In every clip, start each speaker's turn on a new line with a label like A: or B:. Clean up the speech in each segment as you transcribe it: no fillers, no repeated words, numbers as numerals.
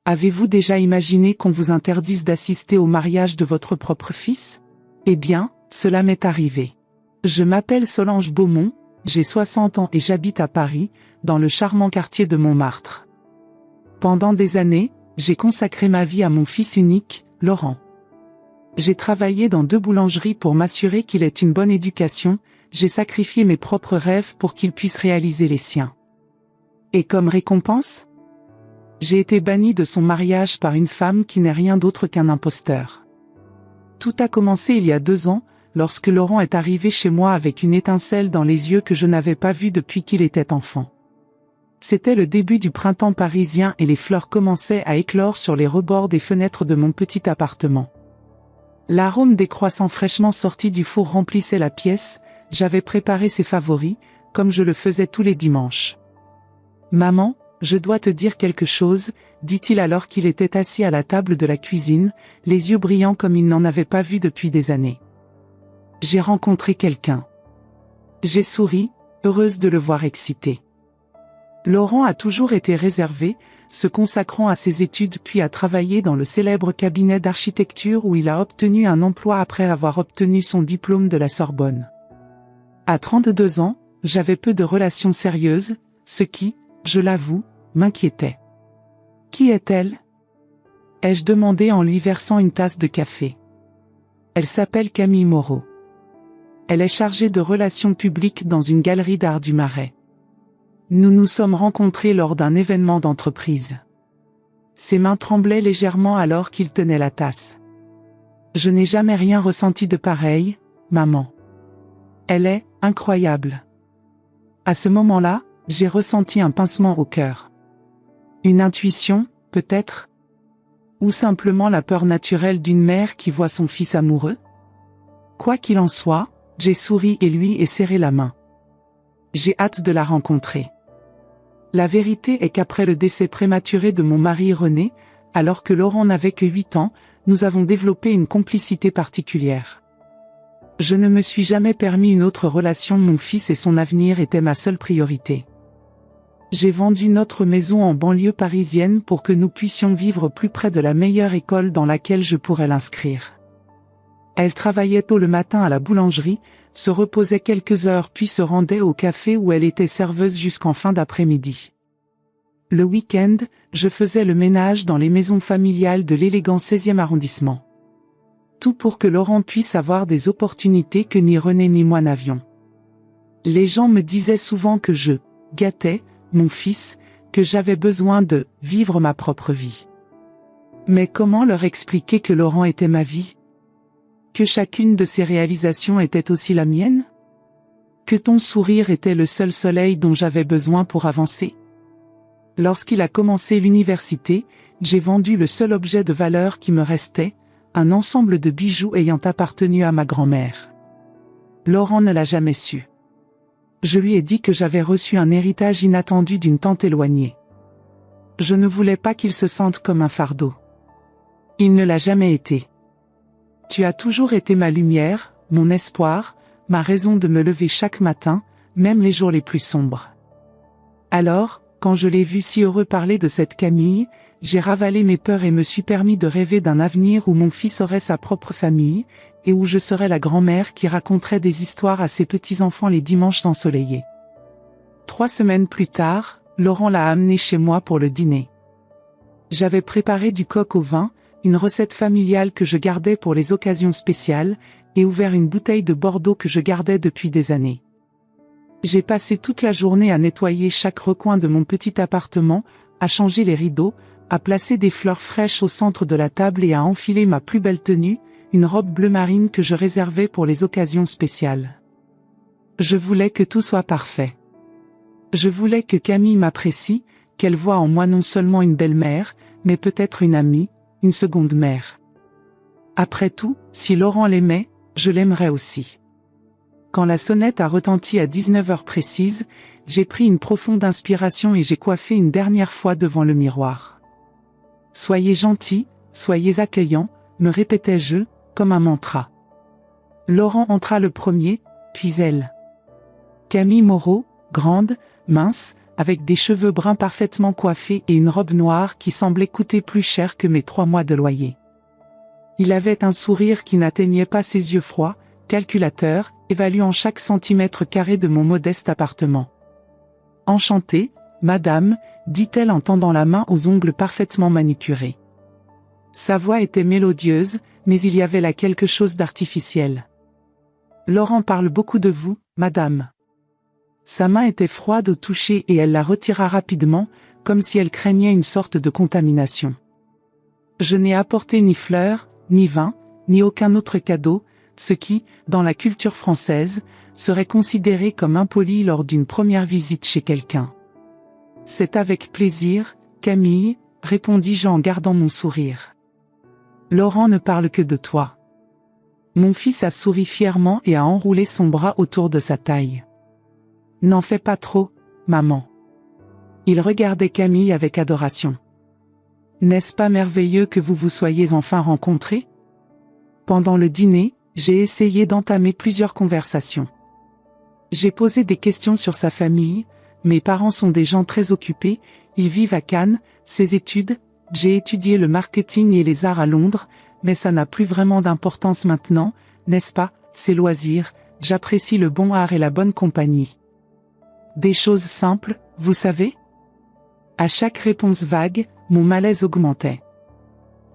A: Avez-vous déjà imaginé qu'on vous interdise d'assister au mariage de votre propre fils? Eh bien, cela m'est arrivé. Je m'appelle Solange Beaumont, j'ai 60 ans et j'habite à Paris, dans le charmant quartier de Montmartre. Pendant des années, j'ai consacré ma vie à mon fils unique, Laurent. J'ai travaillé dans 2 boulangeries pour m'assurer qu'il ait une bonne éducation, j'ai sacrifié mes propres rêves pour qu'il puisse réaliser les siens. Et comme récompense? J'ai été banni de son mariage par une femme qui n'est rien d'autre qu'un imposteur. Tout a commencé il y a 2 ans, lorsque Laurent est arrivé chez moi avec une étincelle dans les yeux que je n'avais pas vue depuis qu'il était enfant. C'était le début du printemps parisien et les fleurs commençaient à éclore sur les rebords des fenêtres de mon petit appartement. L'arôme des croissants fraîchement sortis du four remplissait la pièce, j'avais préparé ses favoris, comme je le faisais tous les dimanches. « Maman, je dois te dire quelque chose », dit-il alors qu'il était assis à la table de la cuisine, les yeux brillants comme il n'en avait pas vu depuis des années. J'ai rencontré quelqu'un. J'ai souri, heureuse de le voir excité. Laurent a toujours été réservé, se consacrant à ses études puis à travailler dans le célèbre cabinet d'architecture où il a obtenu un emploi après avoir obtenu son diplôme de la Sorbonne. À 32 ans, j'avais peu de relations sérieuses, ce qui, je l'avoue, m'inquiétait. Qui est-elle? Ai-je demandé en lui versant une tasse de café. Elle s'appelle Camille Moreau. Elle est chargée de relations publiques dans une galerie d'art du Marais. Nous nous sommes rencontrés lors d'un événement d'entreprise. Ses mains tremblaient légèrement alors qu'il tenait la tasse. Je n'ai jamais rien ressenti de pareil, maman. Elle est incroyable. À ce moment-là, j'ai ressenti un pincement au cœur. Une intuition, peut-être? Ou simplement la peur naturelle d'une mère qui voit son fils amoureux? Quoi qu'il en soit, j'ai souri et lui ai serré la main. J'ai hâte de la rencontrer. La vérité est qu'après le décès prématuré de mon mari René, alors que Laurent n'avait que 8 ans, nous avons développé une complicité particulière. Je ne me suis jamais permis une autre relation, mon fils et son avenir étaient ma seule priorité. J'ai vendu notre maison en banlieue parisienne pour que nous puissions vivre plus près de la meilleure école dans laquelle je pourrais l'inscrire. Elle travaillait tôt le matin à la boulangerie, se reposait quelques heures puis se rendait au café où elle était serveuse jusqu'en fin d'après-midi. Le week-end, je faisais le ménage dans les maisons familiales de l'élégant 16e arrondissement. Tout pour que Laurent puisse avoir des opportunités que ni René ni moi n'avions. Les gens me disaient souvent que je gâtais mon fils, que j'avais besoin de vivre ma propre vie. Mais comment leur expliquer que Laurent était ma vie? Que chacune de ses réalisations était aussi la mienne? Que ton sourire était le seul soleil dont j'avais besoin pour avancer? Lorsqu'il a commencé l'université, j'ai vendu le seul objet de valeur qui me restait, un ensemble de bijoux ayant appartenu à ma grand-mère. Laurent ne l'a jamais su. Je lui ai dit que j'avais reçu un héritage inattendu d'une tante éloignée. Je ne voulais pas qu'il se sente comme un fardeau. Il ne l'a jamais été. Tu as toujours été ma lumière, mon espoir, ma raison de me lever chaque matin, même les jours les plus sombres. Alors, quand je l'ai vu si heureux parler de cette Camille, j'ai ravalé mes peurs et me suis permis de rêver d'un avenir où mon fils aurait sa propre famille, et où je serais la grand-mère qui raconterait des histoires à ses petits-enfants les dimanches ensoleillés. 3 semaines plus tard, Laurent l'a amené chez moi pour le dîner. J'avais préparé du coq au vin, une recette familiale que je gardais pour les occasions spéciales, et ouvert une bouteille de Bordeaux que je gardais depuis des années. J'ai passé toute la journée à nettoyer chaque recoin de mon petit appartement, à changer les rideaux, à placer des fleurs fraîches au centre de la table et à enfiler ma plus belle tenue, une robe bleu marine que je réservais pour les occasions spéciales. Je voulais que tout soit parfait. Je voulais que Camille m'apprécie, qu'elle voie en moi non seulement une belle-mère, mais peut-être une amie, une seconde mère. Après tout, si Laurent l'aimait, je l'aimerais aussi. Quand la sonnette a retenti à 19h précises, j'ai pris une profonde inspiration et j'ai coiffé une dernière fois devant le miroir. Soyez gentil, soyez accueillant, me répétais-je, comme un mantra. Laurent entra le premier, puis elle. Camille Moreau, grande, mince, avec des cheveux bruns parfaitement coiffés et une robe noire qui semblait coûter plus cher que mes 3 mois de loyer. Il avait un sourire qui n'atteignait pas ses yeux froids, calculateurs, évaluant chaque centimètre carré de mon modeste appartement. « Enchantée, madame », dit-elle en tendant la main aux ongles parfaitement manucurés. Sa voix était mélodieuse, mais il y avait là quelque chose d'artificiel. « Laurent parle beaucoup de vous, madame. » Sa main était froide au toucher et elle la retira rapidement, comme si elle craignait une sorte de contamination. Je n'ai apporté ni fleurs, ni vin, ni aucun autre cadeau, ce qui, dans la culture française, serait considéré comme impoli lors d'une première visite chez quelqu'un. « C'est avec plaisir, Camille, répondis-je en gardant mon sourire. Laurent ne parle que de toi. » Mon fils a souri fièrement et a enroulé son bras autour de sa taille. « N'en fais pas trop, maman. » Il regardait Camille avec adoration. « N'est-ce pas merveilleux que vous vous soyez enfin rencontrés ? » Pendant le dîner, j'ai essayé d'entamer plusieurs conversations. J'ai posé des questions sur sa famille. Mes parents sont des gens très occupés, ils vivent à Cannes, ses études, j'ai étudié le marketing et les arts à Londres, mais ça n'a plus vraiment d'importance maintenant, n'est-ce pas, ses loisirs, j'apprécie le bon art et la bonne compagnie. Des choses simples, vous savez ? À chaque réponse vague, mon malaise augmentait.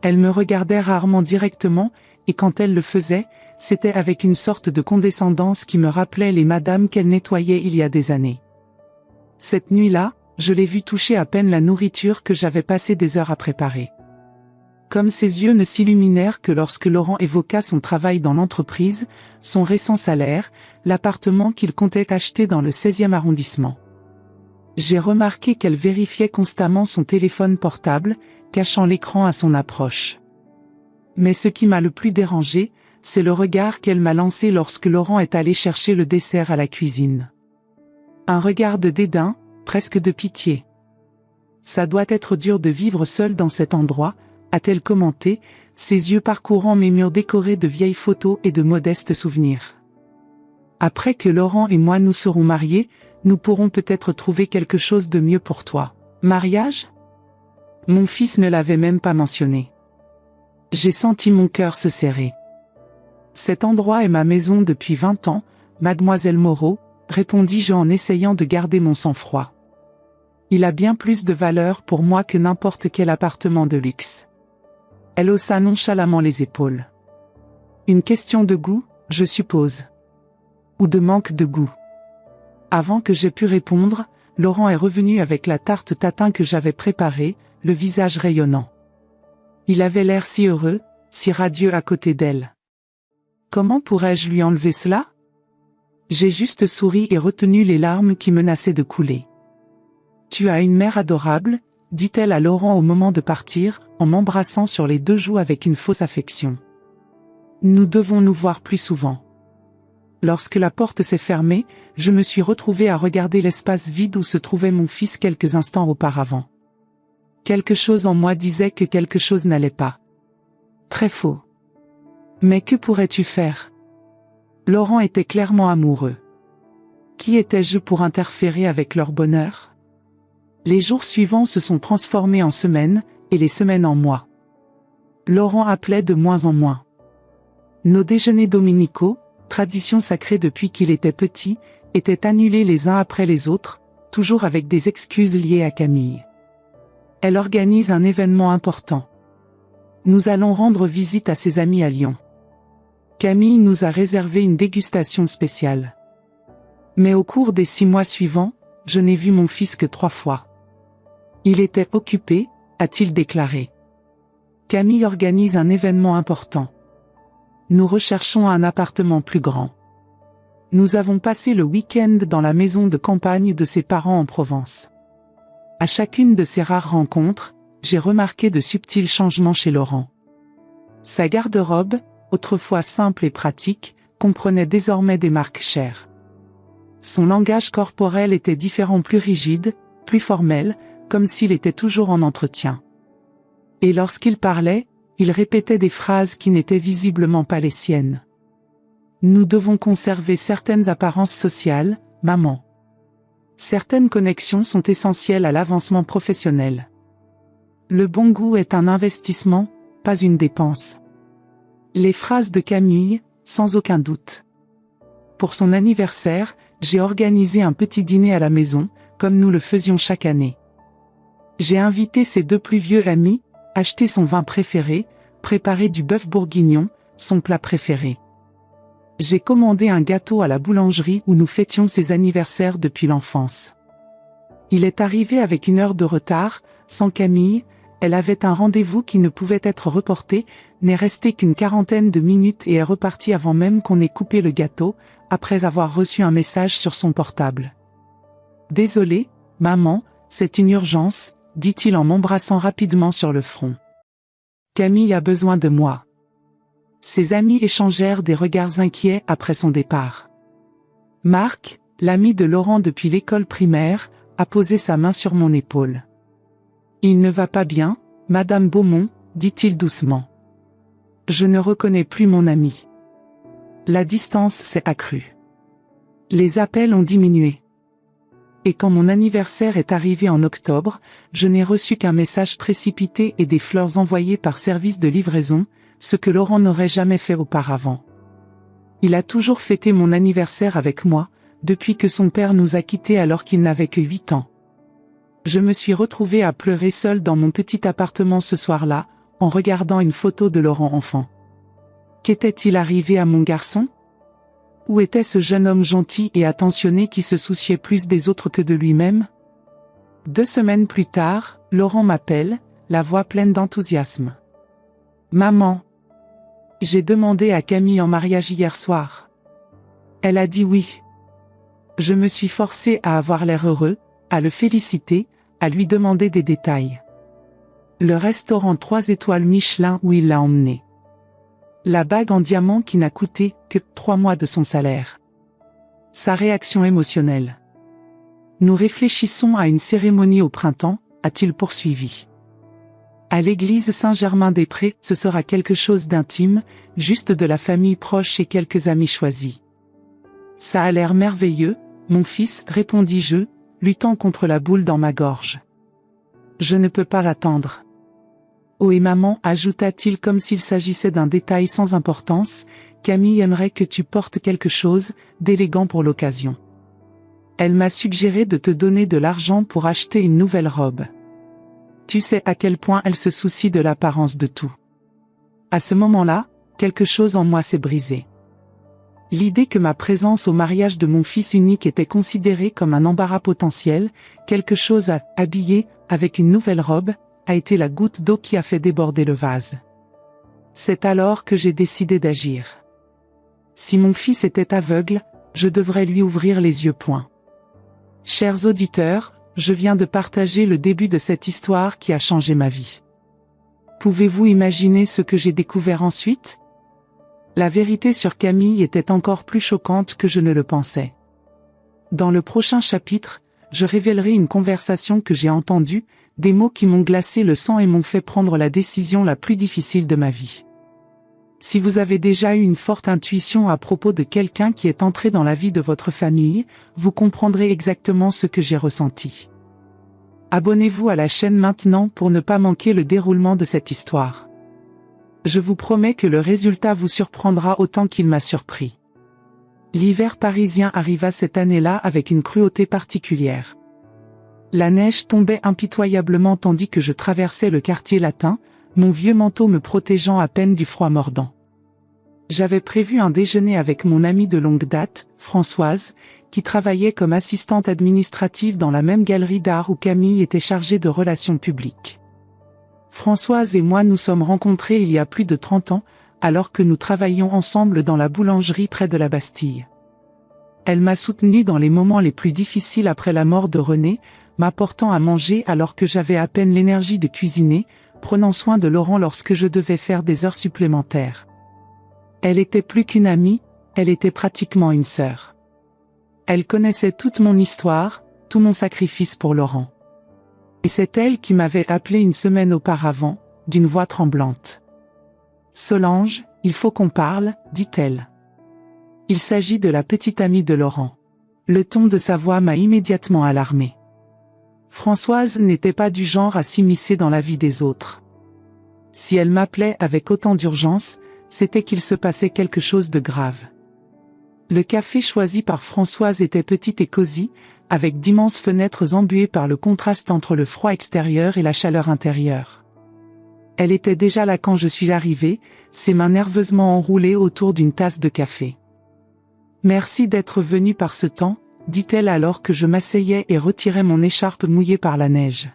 A: Elle me regardait rarement directement, et quand elle le faisait, c'était avec une sorte de condescendance qui me rappelait les madames qu'elle nettoyait il y a des années. Cette nuit-là, je l'ai vue toucher à peine la nourriture que j'avais passé des heures à préparer. Comme ses yeux ne s'illuminèrent que lorsque Laurent évoqua son travail dans l'entreprise, son récent salaire, l'appartement qu'il comptait acheter dans le 16e arrondissement. J'ai remarqué qu'elle vérifiait constamment son téléphone portable, cachant l'écran à son approche. Mais ce qui m'a le plus dérangé, c'est le regard qu'elle m'a lancé lorsque Laurent est allé chercher le dessert à la cuisine. Un regard de dédain, presque de pitié. « Ça doit être dur de vivre seule dans cet endroit », a-t-elle commenté, ses yeux parcourant mes murs décorés de vieilles photos et de modestes souvenirs. Après que Laurent et moi nous serons mariés, nous pourrons peut-être trouver quelque chose de mieux pour toi. Mariage ? Mon fils ne l'avait même pas mentionné. J'ai senti mon cœur se serrer. Cet endroit est ma maison depuis 20 ans, mademoiselle Moreau, répondis-je en essayant de garder mon sang-froid. Il a bien plus de valeur pour moi que n'importe quel appartement de luxe. Elle haussa nonchalamment les épaules. Une question de goût, je suppose. Ou de manque de goût. Avant que j'aie pu répondre, Laurent est revenu avec la tarte tatin que j'avais préparée, le visage rayonnant. Il avait l'air si heureux, si radieux à côté d'elle. Comment pourrais-je lui enlever cela ? J'ai juste souri et retenu les larmes qui menaçaient de couler. Tu as une mère adorable, dit-elle à Laurent au moment de partir, en m'embrassant sur les 2 joues avec une fausse affection. Nous devons nous voir plus souvent. Lorsque la porte s'est fermée, je me suis retrouvée à regarder l'espace vide où se trouvait mon fils quelques instants auparavant. Quelque chose en moi disait que quelque chose n'allait pas. Très faux. Mais que pourrais-tu faire ? Laurent était clairement amoureux. Qui étais-je pour interférer avec leur bonheur ? Les jours suivants se sont transformés en semaines, et les semaines en mois. Laurent appelait de moins en moins. Nos déjeuners dominicaux, tradition sacrée depuis qu'il était petit, étaient annulés les uns après les autres, toujours avec des excuses liées à Camille. Elle organise un événement important. Nous allons rendre visite à ses amis à Lyon. Camille nous a réservé une dégustation spéciale. Mais au cours des 6 mois suivants, je n'ai vu mon fils que 3 fois. Il était occupé, a-t-il déclaré. Camille organise un événement important. Nous recherchons un appartement plus grand. Nous avons passé le week-end dans la maison de campagne de ses parents en Provence. À chacune de ces rares rencontres, j'ai remarqué de subtils changements chez Laurent. Sa garde-robe, autrefois simple et pratique, comprenait désormais des marques chères. Son langage corporel était différent, plus rigide, plus formel, comme s'il était toujours en entretien. Et lorsqu'il parlait, il répétait des phrases qui n'étaient visiblement pas les siennes. Nous devons conserver certaines apparences sociales, maman. Certaines connexions sont essentielles à l'avancement professionnel. Le bon goût est un investissement, pas une dépense. Les phrases de Camille, sans aucun doute. Pour son anniversaire, j'ai organisé un petit dîner à la maison, comme nous le faisions chaque année. J'ai invité ses 2 plus vieux amis, acheté son vin préféré, préparé du bœuf bourguignon, son plat préféré. J'ai commandé un gâteau à la boulangerie où nous fêtions ses anniversaires depuis l'enfance. Il est arrivé avec 1 heure de retard, sans Camille, elle avait un rendez-vous qui ne pouvait être reporté, n'est resté qu'une 40aine de minutes et est reparti avant même qu'on ait coupé le gâteau, après avoir reçu un message sur son portable. « Désolé, maman, c'est une urgence », dit-il en m'embrassant rapidement sur le front. Camille a besoin de moi. Ses amis échangèrent des regards inquiets après son départ. Marc, l'ami de Laurent depuis l'école primaire, a posé sa main sur mon épaule. « Il ne va pas bien, Madame Beaumont », dit-il doucement. Je ne reconnais plus mon ami. La distance s'est accrue. Les appels ont diminué. Et quand mon anniversaire est arrivé en octobre, je n'ai reçu qu'un message précipité et des fleurs envoyées par service de livraison, ce que Laurent n'aurait jamais fait auparavant. Il a toujours fêté mon anniversaire avec moi, depuis que son père nous a quittés alors qu'il n'avait que 8 ans. Je me suis retrouvée à pleurer seule dans mon petit appartement ce soir-là, en regardant une photo de Laurent enfant. Qu'était-il arrivé à mon garçon? Où était ce jeune homme gentil et attentionné qui se souciait plus des autres que de lui-même? 2 semaines plus tard, Laurent m'appelle, la voix pleine d'enthousiasme. « Maman, j'ai demandé à Camille en mariage hier soir. Elle a dit oui. » Je me suis forcée à avoir l'air heureux, à le féliciter, à lui demander des détails. Le restaurant 3 étoiles Michelin où il l'a emmené. La bague en diamant qui n'a coûté que 3 mois de son salaire. Sa réaction émotionnelle. Nous réfléchissons à une cérémonie au printemps, a-t-il poursuivi. À l'église Saint-Germain-des-Prés, ce sera quelque chose d'intime, juste de la famille proche et quelques amis choisis. Ça a l'air merveilleux, mon fils, répondis-je, luttant contre la boule dans ma gorge. Je ne peux pas attendre. Oh et maman, ajouta-t-il comme s'il s'agissait d'un détail sans importance, Camille aimerait que tu portes quelque chose d'élégant pour l'occasion. Elle m'a suggéré de te donner de l'argent pour acheter une nouvelle robe. Tu sais à quel point elle se soucie de l'apparence de tout. À ce moment-là, quelque chose en moi s'est brisé. L'idée que ma présence au mariage de mon fils unique était considérée comme un embarras potentiel, quelque chose à habiller, avec une nouvelle robe, a été la goutte d'eau qui a fait déborder le vase. C'est alors que j'ai décidé d'agir. Si mon fils était aveugle, je devrais lui ouvrir les yeux. Chers auditeurs, je viens de partager le début de cette histoire qui a changé ma vie. Pouvez-vous imaginer ce que j'ai découvert ensuite? La vérité sur Camille était encore plus choquante que je ne le pensais. Dans le prochain chapitre, je révélerai une conversation que j'ai entendue, des mots qui m'ont glacé le sang et m'ont fait prendre la décision la plus difficile de ma vie. Si vous avez déjà eu une forte intuition à propos de quelqu'un qui est entré dans la vie de votre famille, vous comprendrez exactement ce que j'ai ressenti. Abonnez-vous à la chaîne maintenant pour ne pas manquer le déroulement de cette histoire. Je vous promets que le résultat vous surprendra autant qu'il m'a surpris. L'hiver parisien arriva cette année-là avec une cruauté particulière. La neige tombait impitoyablement tandis que je traversais le quartier latin, mon vieux manteau me protégeant à peine du froid mordant. J'avais prévu un déjeuner avec mon amie de longue date, Françoise, qui travaillait comme assistante administrative dans la même galerie d'art où Camille était chargée de relations publiques. Françoise et moi nous sommes rencontrés il y a plus de 30 ans, alors que nous travaillions ensemble dans la boulangerie près de la Bastille. Elle m'a soutenu dans les moments les plus difficiles après la mort de René, m'apportant à manger alors que j'avais à peine l'énergie de cuisiner, prenant soin de Laurent lorsque je devais faire des heures supplémentaires. Elle était plus qu'une amie, elle était pratiquement une sœur. Elle connaissait toute mon histoire, tout mon sacrifice pour Laurent. Et c'est elle qui m'avait appelé une semaine auparavant, d'une voix tremblante. « Solange, il faut qu'on parle, dit-elle. Il s'agit de la petite amie de Laurent. Le ton de sa voix m'a immédiatement alarmée. Françoise n'était pas du genre à s'immiscer dans la vie des autres. Si elle m'appelait avec autant d'urgence, c'était qu'il se passait quelque chose de grave. Le café choisi par Françoise était petit et cosy, avec d'immenses fenêtres embuées par le contraste entre le froid extérieur et la chaleur intérieure. Elle était déjà là quand je suis arrivée, ses mains nerveusement enroulées autour d'une tasse de café. « Merci d'être venu par ce temps », dit-elle alors que je m'asseyais et retirais mon écharpe mouillée par la neige.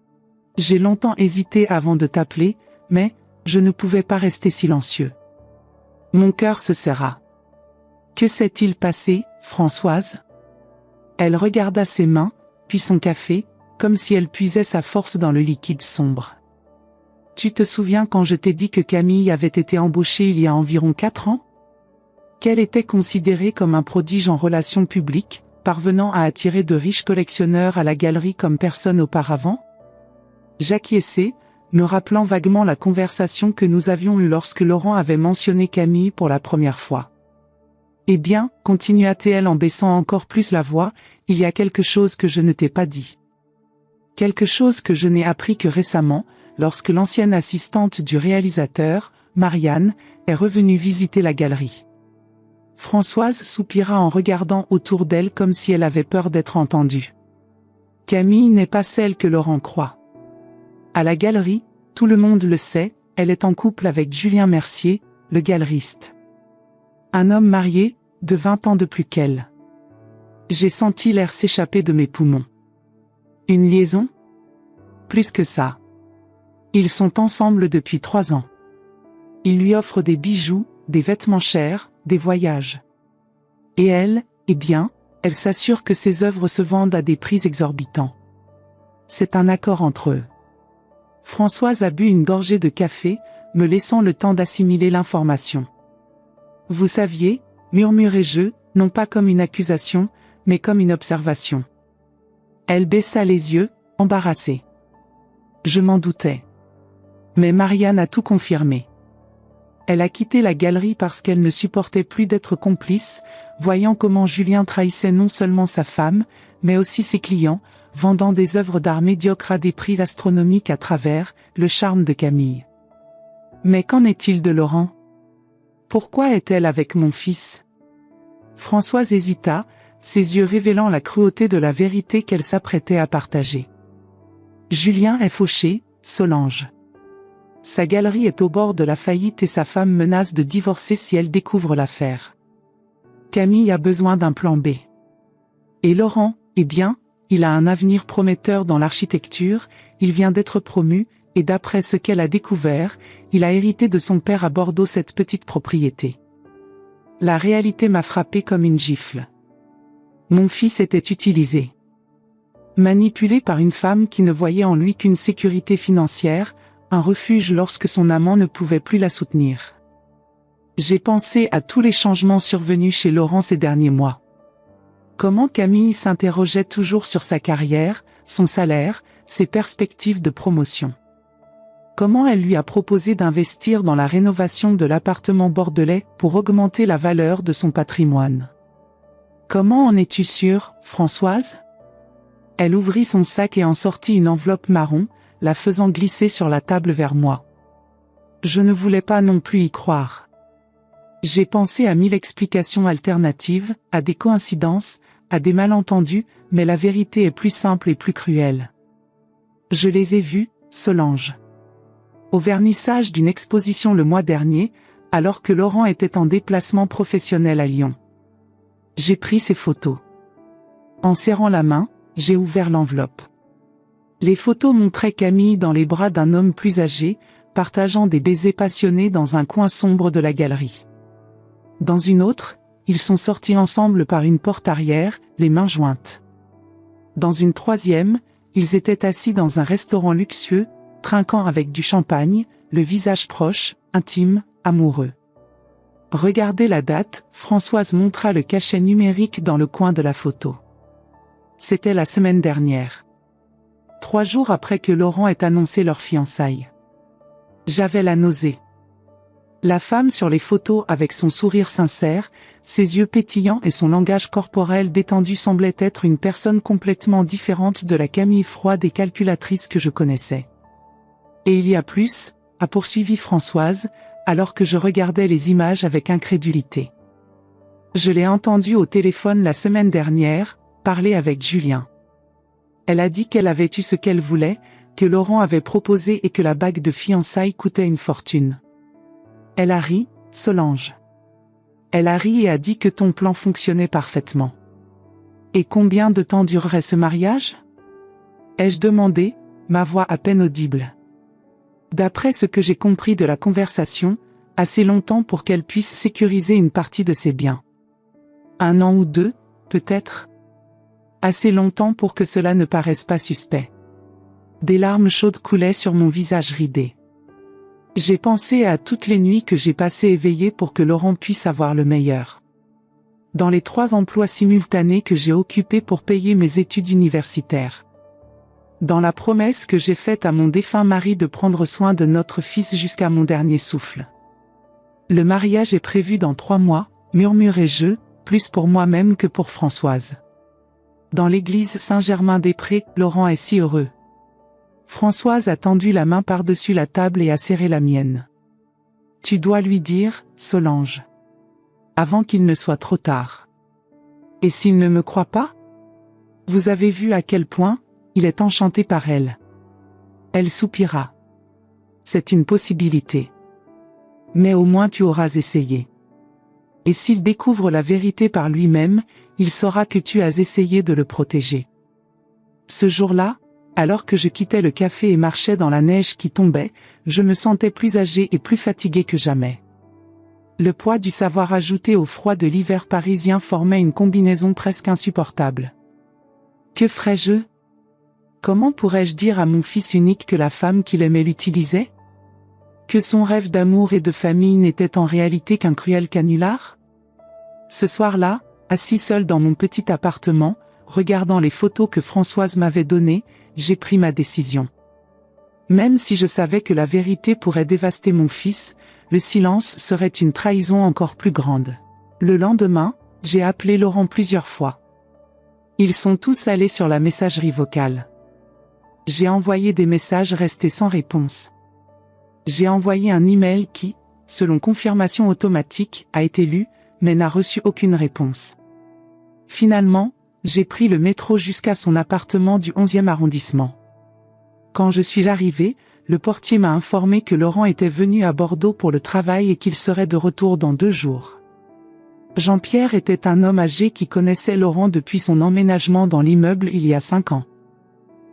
A: « J'ai longtemps hésité avant de t'appeler, mais je ne pouvais pas rester silencieux. Mon cœur se serra. Que s'est-il passé, Françoise ? Elle regarda ses mains, puis son café, comme si elle puisait sa force dans le liquide sombre. Tu te souviens quand je t'ai dit que Camille avait été embauchée il y a environ 4 ans ? Qu'elle était considérée comme un prodige en relations publiques, parvenant à attirer de riches collectionneurs à la galerie comme personne auparavant ? J'acquiesçai, me rappelant vaguement la conversation que nous avions eue lorsque Laurent avait mentionné Camille pour la première fois. Eh bien, continua-t-elle en baissant encore plus la voix, il y a quelque chose que je ne t'ai pas dit. Quelque chose que je n'ai appris que récemment, lorsque l'ancienne assistante du réalisateur, Marianne, est revenue visiter la galerie. Françoise soupira en regardant autour d'elle comme si elle avait peur d'être entendue. Camille n'est pas celle que Laurent croit. À la galerie, tout le monde le sait, elle est en couple avec Julien Mercier, le galeriste. Un homme marié, de 20 ans de plus qu'elle. J'ai senti l'air s'échapper de mes poumons. Une liaison ? Plus que ça. Ils sont ensemble depuis 3 ans. Il lui offre des bijoux, des vêtements chers, des voyages. Et elle, eh bien, elle s'assure que ses œuvres se vendent à des prix exorbitants. C'est un accord entre eux. Françoise a bu une gorgée de café, me laissant le temps d'assimiler l'information. Vous saviez, murmurai-je, non pas comme une accusation, mais comme une observation. Elle baissa les yeux, embarrassée. Je m'en doutais. Mais Marianne a tout confirmé. Elle a quitté la galerie parce qu'elle ne supportait plus d'être complice, voyant comment Julien trahissait non seulement sa femme, mais aussi ses clients, vendant des œuvres d'art médiocres à des prix astronomiques à travers le charme de Camille. Mais qu'en est-il de Laurent ? Pourquoi est-elle avec mon fils ? Françoise hésita, ses yeux révélant la cruauté de la vérité qu'elle s'apprêtait à partager. Julien est fauché, Solange. Sa galerie est au bord de la faillite et sa femme menace de divorcer si elle découvre l'affaire. Camille a besoin d'un plan B. Et Laurent, eh bien, il a un avenir prometteur dans l'architecture, il vient d'être promu, et d'après ce qu'elle a découvert, il a hérité de son père à Bordeaux cette petite propriété. La réalité m'a frappé comme une gifle. Mon fils était utilisé. Manipulé par une femme qui ne voyait en lui qu'une sécurité financière, un refuge lorsque son amant ne pouvait plus la soutenir. J'ai pensé à tous les changements survenus chez Laurent ces derniers mois. Comment Camille s'interrogeait toujours sur sa carrière, son salaire, ses perspectives de promotion. Comment elle lui a proposé d'investir dans la rénovation de l'appartement bordelais pour augmenter la valeur de son patrimoine. Comment en es-tu sûre, Françoise ? Elle ouvrit son sac et en sortit une enveloppe marron, la faisant glisser sur la table vers moi. Je ne voulais pas non plus y croire. J'ai pensé à 1000 explications alternatives, à des coïncidences, à des malentendus, mais la vérité est plus simple et plus cruelle. Je les ai vus, Solange. Au vernissage d'une exposition le mois dernier, alors que Laurent était en déplacement professionnel à Lyon. J'ai pris ces photos. En serrant la main, j'ai ouvert l'enveloppe. Les photos montraient Camille dans les bras d'un homme plus âgé, partageant des baisers passionnés dans un coin sombre de la galerie. Dans une autre, ils sont sortis ensemble par une porte arrière, les mains jointes. Dans une troisième, ils étaient assis dans un restaurant luxueux, trinquant avec du champagne, le visage proche, intime, amoureux. Regardez la date, Françoise montra le cachet numérique dans le coin de la photo. C'était la semaine dernière. 3 jours après que Laurent ait annoncé leur fiançailles. J'avais la nausée. La femme sur les photos avec son sourire sincère, ses yeux pétillants et son langage corporel détendu semblait être une personne complètement différente de la Camille froide et calculatrice que je connaissais. Et il y a plus, a poursuivi Françoise, alors que je regardais les images avec incrédulité. Je l'ai entendue au téléphone la semaine dernière, parler avec Julien. Elle a dit qu'elle avait eu ce qu'elle voulait, que Laurent avait proposé et que la bague de fiançailles coûtait une fortune. Elle a ri, Solange. Elle a ri et a dit que ton plan fonctionnait parfaitement. Et combien de temps durerait ce mariage? Ai-je demandé, ma voix à peine audible. D'après ce que j'ai compris de la conversation, assez longtemps pour qu'elle puisse sécuriser une partie de ses biens. 1 an ou 2, peut-être. Assez longtemps pour que cela ne paraisse pas suspect. Des larmes chaudes coulaient sur mon visage ridé. J'ai pensé à toutes les nuits que j'ai passées éveillée pour que Laurent puisse avoir le meilleur. Dans les 3 emplois simultanés que j'ai occupés pour payer mes études universitaires. Dans la promesse que j'ai faite à mon défunt mari de prendre soin de notre fils jusqu'à mon dernier souffle. Le mariage est prévu dans 3 mois, murmurai-je, plus pour moi-même que pour Françoise. Dans l'église Saint-Germain-des-Prés, Laurent est si heureux. Françoise a tendu la main par-dessus la table et a serré la mienne. Tu dois lui dire, Solange. Avant qu'il ne soit trop tard. Et s'il ne me croit pas? Vous avez vu à quel point il est enchanté par elle. Elle soupira. C'est une possibilité. Mais au moins tu auras essayé. Et s'il découvre la vérité par lui-même, il saura que tu as essayé de le protéger. Ce jour-là, alors que je quittais le café et marchais dans la neige qui tombait, je me sentais plus âgé et plus fatigué que jamais. Le poids du savoir ajouté au froid de l'hiver parisien formait une combinaison presque insupportable. Que ferais-je? Comment pourrais-je dire à mon fils unique que la femme qu'il aimait l'utilisait? Que son rêve d'amour et de famille n'était en réalité qu'un cruel canular? Ce soir-là, assis seul dans mon petit appartement, regardant les photos que Françoise m'avait données, j'ai pris ma décision. Même si je savais que la vérité pourrait dévaster mon fils, le silence serait une trahison encore plus grande. Le lendemain, j'ai appelé Laurent plusieurs fois. Ils sont tous allés sur la messagerie vocale. J'ai envoyé des messages restés sans réponse. J'ai envoyé un email qui, selon confirmation automatique, a été lu, mais n'a reçu aucune réponse. Finalement, j'ai pris le métro jusqu'à son appartement du 11e arrondissement. Quand je suis arrivé, le portier m'a informé que Laurent était venu à Bordeaux pour le travail et qu'il serait de retour dans 2 jours. Jean-Pierre était un homme âgé qui connaissait Laurent depuis son emménagement dans l'immeuble il y a 5 ans.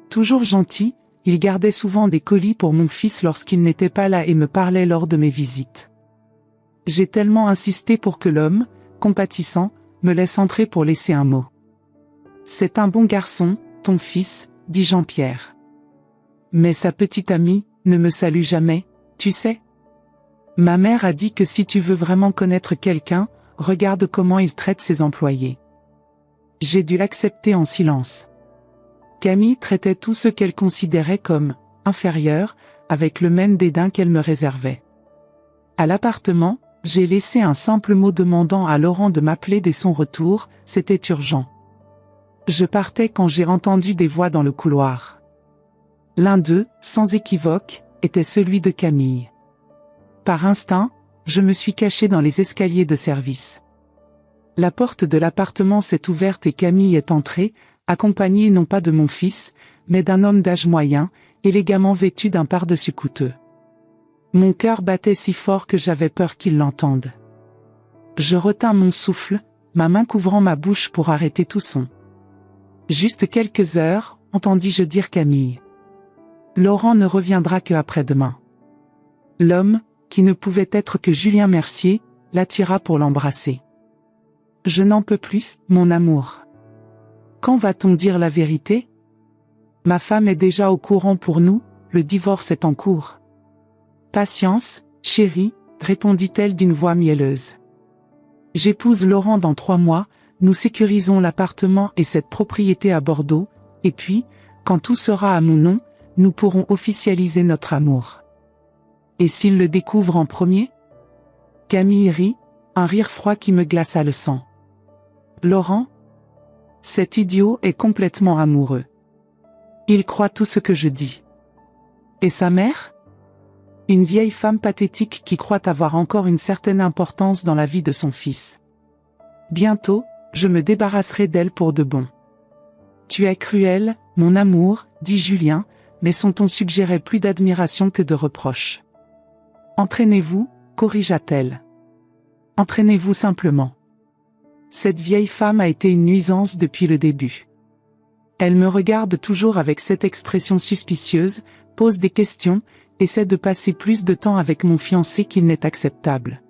A: Toujours gentil, il gardait souvent des colis pour mon fils lorsqu'il n'était pas là et me parlait lors de mes visites. J'ai tellement insisté pour que l'homme, compatissant, me laisse entrer pour laisser un mot. C'est un bon garçon, ton fils, dit Jean-Pierre. Mais sa petite amie, ne me salue jamais, tu sais. Ma mère a dit que si tu veux vraiment connaître quelqu'un, regarde comment il traite ses employés. J'ai dû l'accepter en silence. Camille traitait tout ce qu'elle considérait comme inférieur, avec le même dédain qu'elle me réservait. À l'appartement, j'ai laissé un simple mot demandant à Laurent de m'appeler dès son retour, c'était urgent. Je partais quand j'ai entendu des voix dans le couloir. L'un d'eux, sans équivoque, était celui de Camille. Par instinct, je me suis caché dans les escaliers de service. La porte de l'appartement s'est ouverte et Camille est entrée, accompagnée non pas de mon fils, mais d'un homme d'âge moyen, élégamment vêtu d'un pardessus coûteux. Mon cœur battait si fort que j'avais peur qu'il l'entende. Je retins mon souffle, ma main couvrant ma bouche pour arrêter tout son. Juste quelques heures, entendis-je dire Camille. Laurent ne reviendra que après-demain. L'homme, qui ne pouvait être que Julien Mercier, l'attira pour l'embrasser. Je n'en peux plus, mon amour. Quand va-t-on dire la vérité? Ma femme est déjà au courant pour nous, le divorce est en cours. Patience, chérie, répondit-elle d'une voix mielleuse. J'épouse Laurent dans 3 mois, nous sécurisons l'appartement et cette propriété à Bordeaux, et puis, quand tout sera à mon nom, nous pourrons officialiser notre amour. Et s'il le découvre en premier? Camille rit, un rire froid qui me glaça le sang. Laurent? Cet idiot est complètement amoureux. Il croit tout ce que je dis. Et sa mère? Une vieille femme pathétique qui croit avoir encore une certaine importance dans la vie de son fils. Bientôt, je me débarrasserai d'elle pour de bon. Tu es cruel, mon amour, dit Julien, mais son ton suggérait plus d'admiration que de reproche. Entraînez-vous, corrigea-t-elle. Entraînez-vous simplement. Cette vieille femme a été une nuisance depuis le début. Elle me regarde toujours avec cette expression suspicieuse, pose des questions, essaie de passer plus de temps avec mon fiancé qu'il n'est acceptable.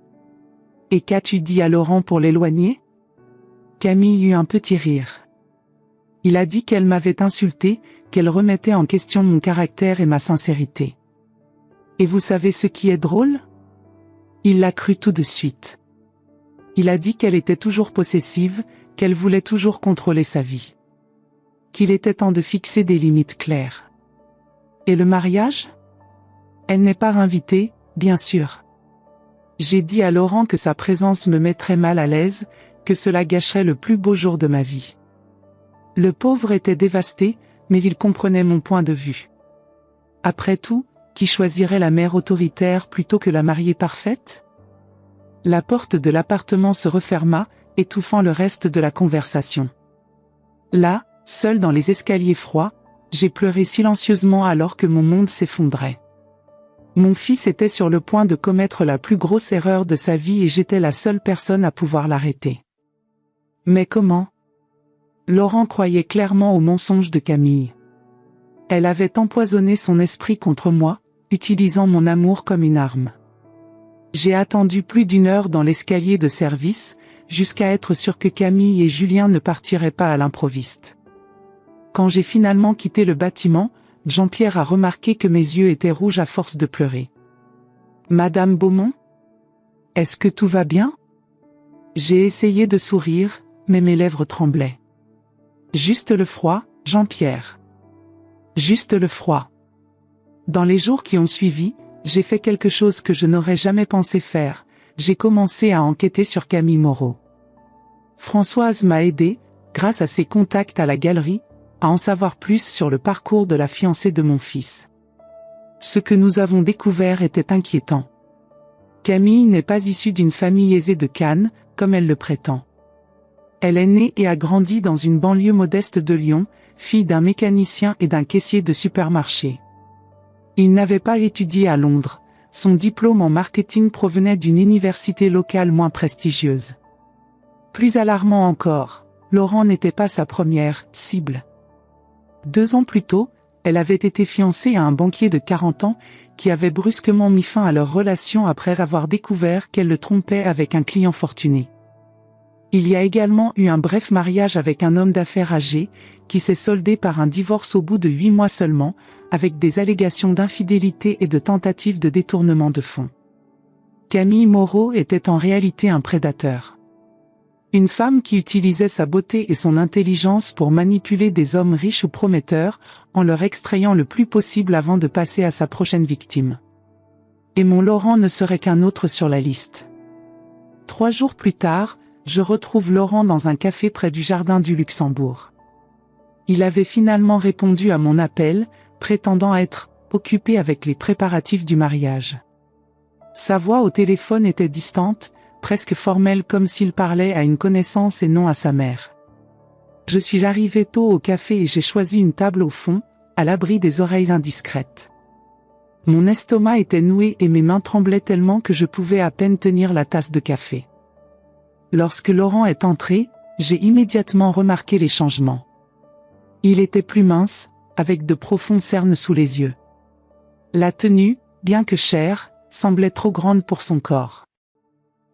A: Et qu'as-tu dit à Laurent pour l'éloigner? Camille eut un petit rire. Il a dit qu'elle m'avait insulté, qu'elle remettait en question mon caractère et ma sincérité. Et vous savez ce qui est drôle? Il l'a cru tout de suite. Il a dit qu'elle était toujours possessive, qu'elle voulait toujours contrôler sa vie. Qu'il était temps de fixer des limites claires. Et le mariage? Elle n'est pas invitée, bien sûr. J'ai dit à Laurent que sa présence me mettrait mal à l'aise, que cela gâcherait le plus beau jour de ma vie. Le pauvre était dévasté, mais il comprenait mon point de vue. Après tout, qui choisirait la mère autoritaire plutôt que la mariée parfaite? La porte de l'appartement se referma, étouffant le reste de la conversation. Là, seul dans les escaliers froids, j'ai pleuré silencieusement alors que mon monde s'effondrait. Mon fils était sur le point de commettre la plus grosse erreur de sa vie et j'étais la seule personne à pouvoir l'arrêter. Mais comment? Laurent croyait clairement au mensonge de Camille. Elle avait empoisonné son esprit contre moi, utilisant mon amour comme une arme. J'ai attendu plus d'1 heure dans l'escalier de service, jusqu'à être sûr que Camille et Julien ne partiraient pas à l'improviste. Quand j'ai finalement quitté le bâtiment, Jean-Pierre a remarqué que mes yeux étaient rouges à force de pleurer. « Madame Beaumont? Est-ce que tout va bien ?» J'ai essayé de sourire, mais mes lèvres tremblaient. « Juste le froid, Jean-Pierre. Juste le froid. » Dans les jours qui ont suivi, j'ai fait quelque chose que je n'aurais jamais pensé faire, j'ai commencé à enquêter sur Camille Moreau. Françoise m'a aidé, grâce à ses contacts à la galerie, à en savoir plus sur le parcours de la fiancée de mon fils. Ce que nous avons découvert était inquiétant. Camille n'est pas issue d'une famille aisée de Cannes, comme elle le prétend. Elle est née et a grandi dans une banlieue modeste de Lyon, fille d'un mécanicien et d'un caissier de supermarché. Il n'avait pas étudié à Londres, son diplôme en marketing provenait d'une université locale moins prestigieuse. Plus alarmant encore, Laurent n'était pas sa première cible. 2 ans plus tôt, elle avait été fiancée à un banquier de 40 ans, qui avait brusquement mis fin à leur relation après avoir découvert qu'elle le trompait avec un client fortuné. Il y a également eu un bref mariage avec un homme d'affaires âgé, qui s'est soldé par un divorce au bout de 8 mois seulement, avec des allégations d'infidélité et de tentatives de détournement de fonds. Camille Moreau était en réalité un prédateur. Une femme qui utilisait sa beauté et son intelligence pour manipuler des hommes riches ou prometteurs, en leur extrayant le plus possible avant de passer à sa prochaine victime. Et mon Laurent ne serait qu'un autre sur la liste. 3 jours plus tard, je retrouve Laurent dans un café près du jardin du Luxembourg. Il avait finalement répondu à mon appel, prétendant être occupé avec les préparatifs du mariage. Sa voix au téléphone était distante, presque formelle comme s'il parlait à une connaissance et non à sa mère. Je suis arrivé tôt au café et j'ai choisi une table au fond, à l'abri des oreilles indiscrètes. Mon estomac était noué et mes mains tremblaient tellement que je pouvais à peine tenir la tasse de café. Lorsque Laurent est entré, j'ai immédiatement remarqué les changements. Il était plus mince, avec de profonds cernes sous les yeux. La tenue, bien que chère, semblait trop grande pour son corps.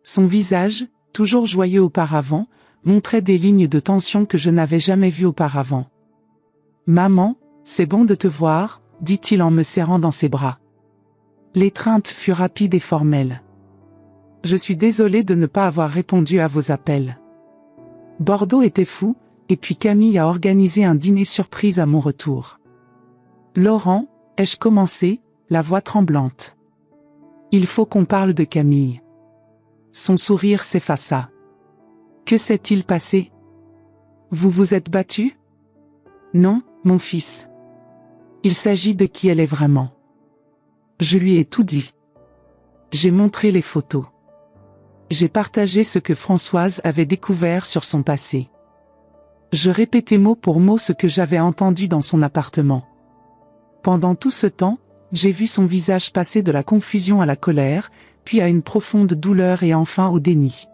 A: Son visage, toujours joyeux auparavant, montrait des lignes de tension que je n'avais jamais vues auparavant. « Maman, c'est bon de te voir », dit-il en me serrant dans ses bras. L'étreinte fut rapide et formelle. « Je suis désolé de ne pas avoir répondu à vos appels. » Bordeaux était fou, et puis Camille a organisé un dîner surprise à mon retour. « Laurent, ai-je commencé ?» la voix tremblante. « Il faut qu'on parle de Camille. » Son sourire s'effaça. Que s'est-il passé? Vous vous êtes battu? Non, mon fils. Il s'agit de qui elle est vraiment. Je lui ai tout dit. J'ai montré les photos. J'ai partagé ce que Françoise avait découvert sur son passé. Je répétais mot pour mot ce que j'avais entendu dans son appartement. Pendant tout ce temps, j'ai vu son visage passer de la confusion à la colère, puis à une profonde douleur et enfin au déni.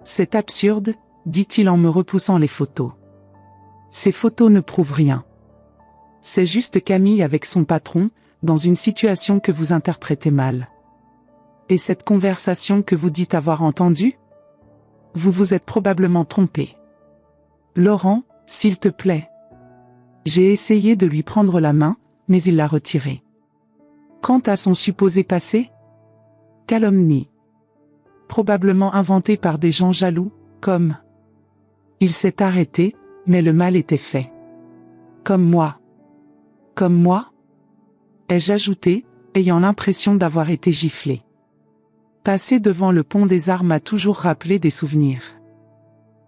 A: C'est absurde, dit-il en me repoussant les photos. Ces photos ne prouvent rien. C'est juste Camille avec son patron, dans une situation que vous interprétez mal. Et cette conversation que vous dites avoir entendue? Vous vous êtes probablement trompé. Laurent, s'il te plaît. J'ai essayé de lui prendre la main, mais il l'a retirée. Quant à son supposé passé? Calomnie. Probablement inventé par des gens jaloux, comme... Il s'est arrêté, mais le mal était fait. Comme moi. Comme moi? Ai-je ajouté, ayant l'impression d'avoir été giflé. Passer devant le pont des Arts m'a toujours rappelé des souvenirs.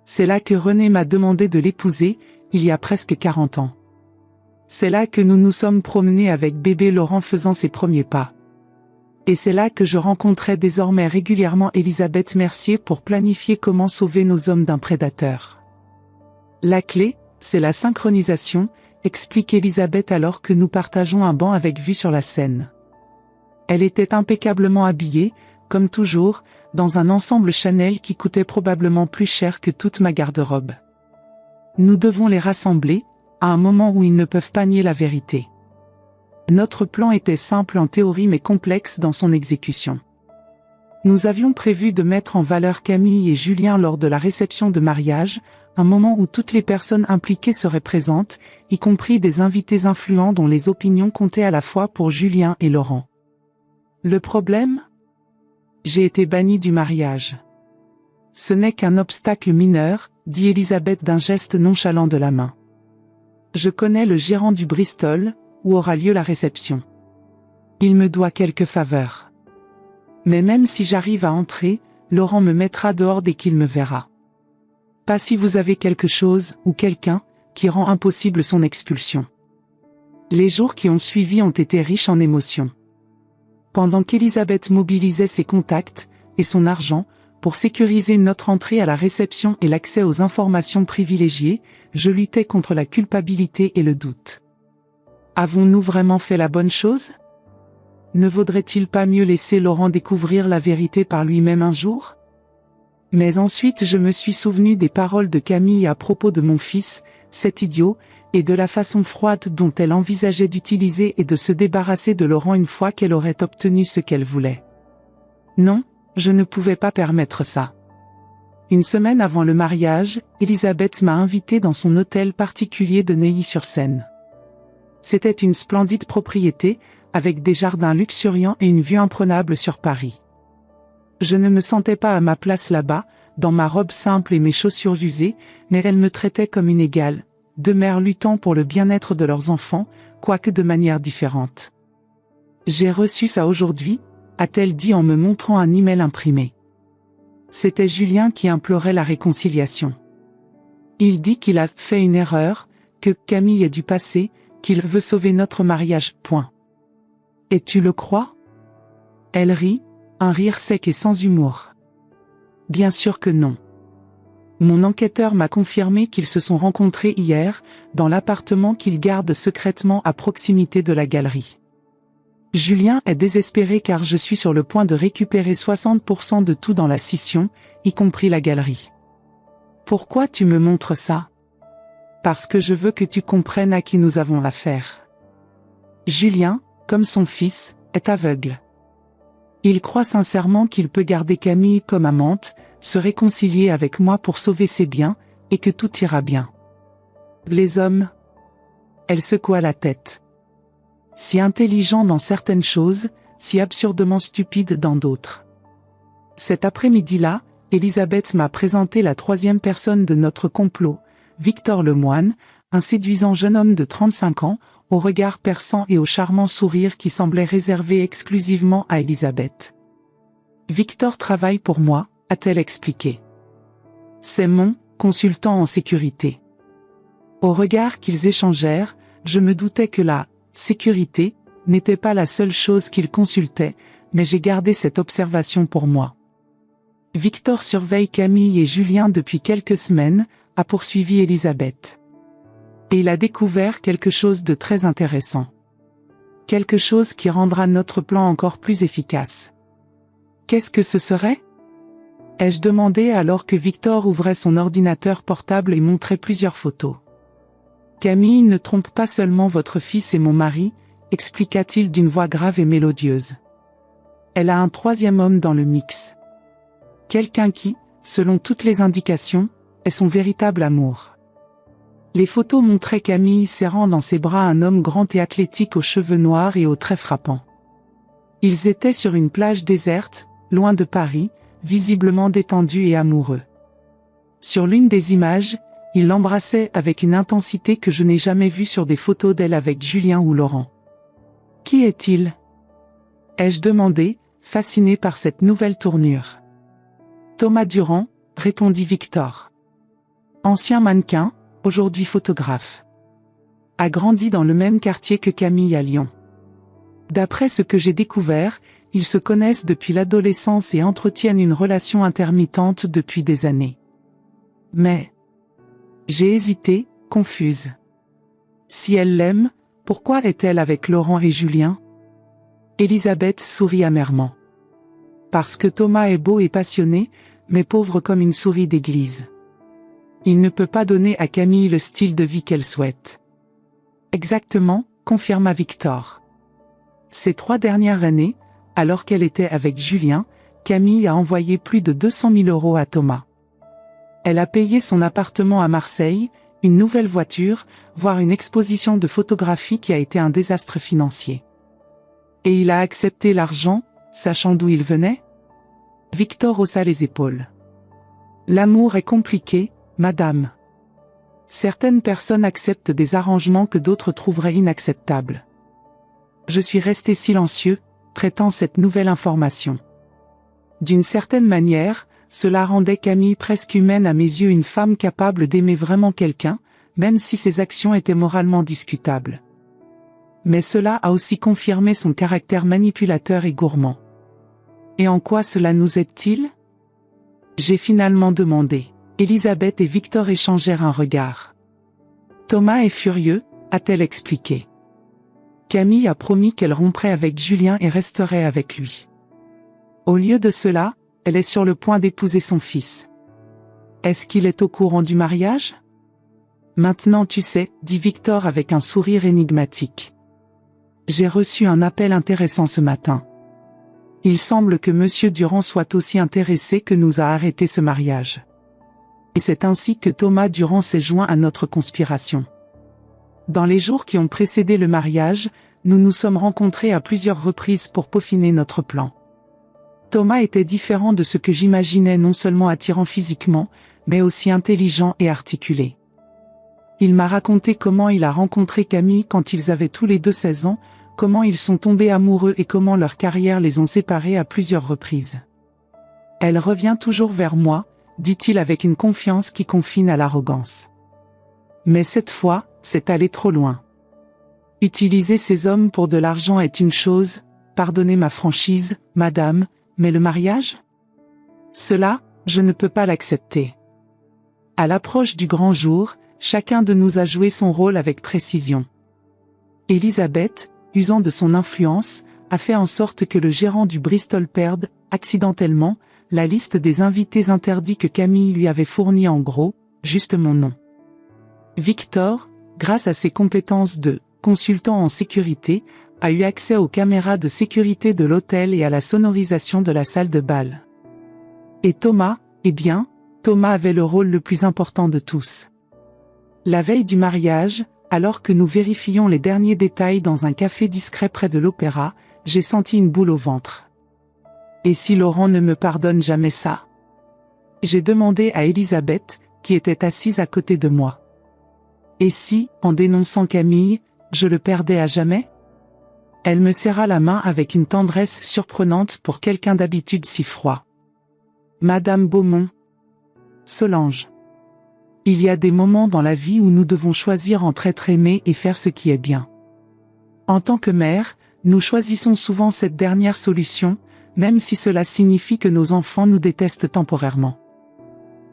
A: C'est là que René m'a demandé de l'épouser, il y a presque 40 ans. C'est là que nous nous sommes promenés avec bébé Laurent faisant ses premiers pas. Et c'est là que je rencontrais désormais régulièrement Elisabeth Mercier pour planifier comment sauver nos hommes d'un prédateur. La clé, c'est la synchronisation, explique Elisabeth alors que nous partageons un banc avec vue sur la Seine. Elle était impeccablement habillée, comme toujours, dans un ensemble Chanel qui coûtait probablement plus cher que toute ma garde-robe. Nous devons les rassembler, à un moment où ils ne peuvent pas nier la vérité. Notre plan était simple en théorie mais complexe dans son exécution. Nous avions prévu de mettre en valeur Camille et Julien lors de la réception de mariage, un moment où toutes les personnes impliquées seraient présentes, y compris des invités influents dont les opinions comptaient à la fois pour Julien et Laurent. Le problème? J'ai été bannie du mariage. Ce n'est qu'un obstacle mineur, dit Elisabeth d'un geste nonchalant de la main. Je connais le gérant du Bristol, où aura lieu la réception. Il me doit quelques faveurs. Mais même si j'arrive à entrer, Laurent me mettra dehors dès qu'il me verra. Pas si vous avez quelque chose, ou quelqu'un, qui rend impossible son expulsion. Les jours qui ont suivi ont été riches en émotions. Pendant qu'Elisabeth mobilisait ses contacts, et son argent, pour sécuriser notre entrée à la réception et l'accès aux informations privilégiées, je luttais contre la culpabilité et le doute. Avons-nous vraiment fait la bonne chose? Ne vaudrait-il pas mieux laisser Laurent découvrir la vérité par lui-même un jour? Mais ensuite je me suis souvenu des paroles de Camille à propos de mon fils, cet idiot, et de la façon froide dont elle envisageait d'utiliser et de se débarrasser de Laurent une fois qu'elle aurait obtenu ce qu'elle voulait. Non, je ne pouvais pas permettre ça. Une semaine avant le mariage, Elisabeth m'a invité dans son hôtel particulier de Neuilly-sur-Seine. C'était une splendide propriété, avec des jardins luxuriants et une vue imprenable sur Paris. Je ne me sentais pas à ma place là-bas, dans ma robe simple et mes chaussures usées, mais elle me traitait comme une égale, deux mères luttant pour le bien-être de leurs enfants, quoique de manière différente. J'ai reçu ça aujourd'hui, a-t-elle dit en me montrant un email imprimé. C'était Julien qui implorait la réconciliation. Il dit qu'il a fait une erreur, que Camille est du passé, qu'il veut sauver notre mariage, point. Et tu le crois? Elle rit, un rire sec et sans humour. Bien sûr que non. Mon enquêteur m'a confirmé qu'ils se sont rencontrés hier, dans l'appartement qu'ils gardent secrètement à proximité de la galerie. Julien est désespéré car je suis sur le point de récupérer 60% de tout dans la scission, y compris la galerie. Pourquoi tu me montres ça? Parce que je veux que tu comprennes à qui nous avons affaire. Julien, comme son fils, est aveugle. Il croit sincèrement qu'il peut garder Camille comme amante, se réconcilier avec moi pour sauver ses biens, et que tout ira bien. Les hommes? Elle secoua la tête. Si intelligent dans certaines choses, si absurdement stupide dans d'autres. Cet après-midi-là, Elisabeth m'a présenté la troisième personne de notre complot, Victor Lemoine, un séduisant jeune homme de 35 ans, au regard perçant et au charmant sourire qui semblait réservé exclusivement à Elisabeth. Victor travaille pour moi, a-t-elle expliqué. C'est mon consultant en sécurité. Au regard qu'ils échangèrent, je me doutais que la sécurité n'était pas la seule chose qu'il consultait, mais j'ai gardé cette observation pour moi. Victor surveille Camille et Julien depuis quelques semaines, a poursuivi Elisabeth. Et il a découvert quelque chose de très intéressant. Quelque chose qui rendra notre plan encore plus efficace. Qu'est-ce que ce serait ? Ai-je demandé alors que Victor ouvrait son ordinateur portable et montrait plusieurs photos. Camille ne trompe pas seulement votre fils et mon mari, expliqua-t-il d'une voix grave et mélodieuse. Elle a un troisième homme dans le mix. Quelqu'un qui, selon toutes les indications, est son véritable amour. Les photos montraient Camille serrant dans ses bras un homme grand et athlétique aux cheveux noirs et aux traits frappants. Ils étaient sur une plage déserte, loin de Paris, visiblement détendus et amoureux. Sur l'une des images, il l'embrassait avec une intensité que je n'ai jamais vue sur des photos d'elle avec Julien ou Laurent. Qui est-il ? Ai-je demandé, fasciné par cette nouvelle tournure. Thomas Durand, répondit Victor. Ancien mannequin, aujourd'hui photographe. A grandi dans le même quartier que Camille à Lyon. D'après ce que j'ai découvert, ils se connaissent depuis l'adolescence et entretiennent une relation intermittente depuis des années. Mais... J'ai hésité, confuse. Si elle l'aime, pourquoi est-elle avec Laurent et Julien ? Elisabeth sourit amèrement. Parce que Thomas est beau et passionné, mais pauvre comme une souris d'église. Il ne peut pas donner à Camille le style de vie qu'elle souhaite. Exactement, confirma Victor. Ces 3 dernières années, alors qu'elle était avec Julien, Camille a envoyé plus de 200 000 € à Thomas. Elle a payé son appartement à Marseille, une nouvelle voiture, voire une exposition de photographie qui a été un désastre financier. Et il a accepté l'argent, sachant d'où il venait ? Victor haussa les épaules. L'amour est compliqué, madame. Certaines personnes acceptent des arrangements que d'autres trouveraient inacceptables. Je suis resté silencieux, traitant cette nouvelle information. D'une certaine manière, cela rendait Camille presque humaine à mes yeux, une femme capable d'aimer vraiment quelqu'un, même si ses actions étaient moralement discutables. Mais cela a aussi confirmé son caractère manipulateur et gourmand. Et en quoi cela nous aide-t-il ? J'ai finalement demandé. Elisabeth et Victor échangèrent un regard. Thomas est furieux, a-t-elle expliqué. Camille a promis qu'elle romprait avec Julien et resterait avec lui. Au lieu de cela, elle est sur le point d'épouser son fils. Est-ce qu'il est au courant du mariage ? Maintenant tu sais, dit Victor avec un sourire énigmatique. J'ai reçu un appel intéressant ce matin. Il semble que Monsieur Durand soit aussi intéressé que nous à arrêter ce mariage. Et c'est ainsi que Thomas Durand s'est joint à notre conspiration. Dans les jours qui ont précédé le mariage, nous nous sommes rencontrés à plusieurs reprises pour peaufiner notre plan. Thomas était différent de ce que j'imaginais, non seulement attirant physiquement, mais aussi intelligent et articulé. Il m'a raconté comment il a rencontré Camille quand ils avaient tous les deux 16 ans, comment ils sont tombés amoureux et comment leurs carrières les ont séparés à plusieurs reprises. Elle revient toujours vers moi, dit-il avec une confiance qui confine à l'arrogance. Mais cette fois, c'est aller trop loin. Utiliser ces hommes pour de l'argent est une chose, pardonnez ma franchise, madame, mais le mariage ? Cela, je ne peux pas l'accepter. À l'approche du grand jour, chacun de nous a joué son rôle avec précision. Elisabeth, usant de son influence, a fait en sorte que le gérant du Bristol perde, accidentellement, la liste des invités interdits que Camille lui avait fournie en gros, juste mon nom. Victor, grâce à ses compétences de consultant en sécurité, a eu accès aux caméras de sécurité de l'hôtel et à la sonorisation de la salle de bal. Et Thomas, eh bien, Thomas avait le rôle le plus important de tous. La veille du mariage, alors que nous vérifions les derniers détails dans un café discret près de l'opéra, j'ai senti une boule au ventre. Et si Laurent ne me pardonne jamais ça ? J'ai demandé à Elisabeth, qui était assise à côté de moi. Et si, en dénonçant Camille, je le perdais à jamais ? Elle me serra la main avec une tendresse surprenante pour quelqu'un d'habitude si froid. Madame Beaumont. Solange. Il y a des moments dans la vie où nous devons choisir entre être aimés et faire ce qui est bien. En tant que mère, nous choisissons souvent cette dernière solution, même si cela signifie que nos enfants nous détestent temporairement.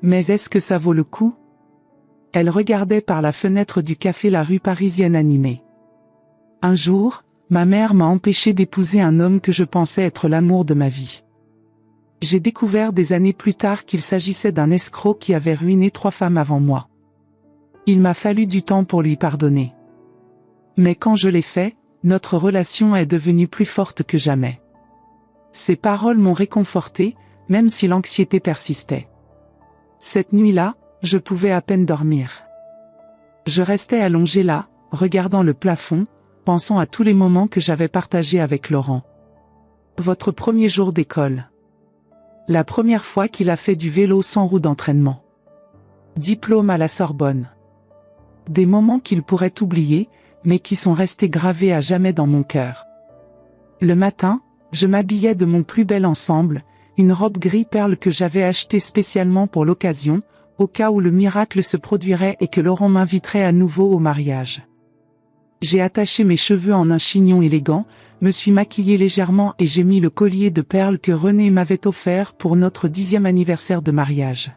A: Mais est-ce que ça vaut le coup? Elle regardait par la fenêtre du café la rue parisienne animée. Un jour, ma mère m'a empêché d'épouser un homme que je pensais être l'amour de ma vie. J'ai découvert des années plus tard qu'il s'agissait d'un escroc qui avait ruiné 3 femmes avant moi. Il m'a fallu du temps pour lui pardonner. Mais quand je l'ai fait, notre relation est devenue plus forte que jamais. Ces paroles m'ont réconforté, même si l'anxiété persistait. Cette nuit-là, je pouvais à peine dormir. Je restais allongée là, regardant le plafond, pensant à tous les moments que j'avais partagés avec Laurent. Votre premier jour d'école. La première fois qu'il a fait du vélo sans roue d'entraînement. Diplôme à la Sorbonne. Des moments qu'il pourrait oublier, mais qui sont restés gravés à jamais dans mon cœur. Le matin, je m'habillais de mon plus bel ensemble, une robe gris perle que j'avais achetée spécialement pour l'occasion, au cas où le miracle se produirait et que Laurent m'inviterait à nouveau au mariage. J'ai attaché mes cheveux en un chignon élégant, me suis maquillée légèrement et j'ai mis le collier de perles que René m'avait offert pour notre 10e anniversaire de mariage.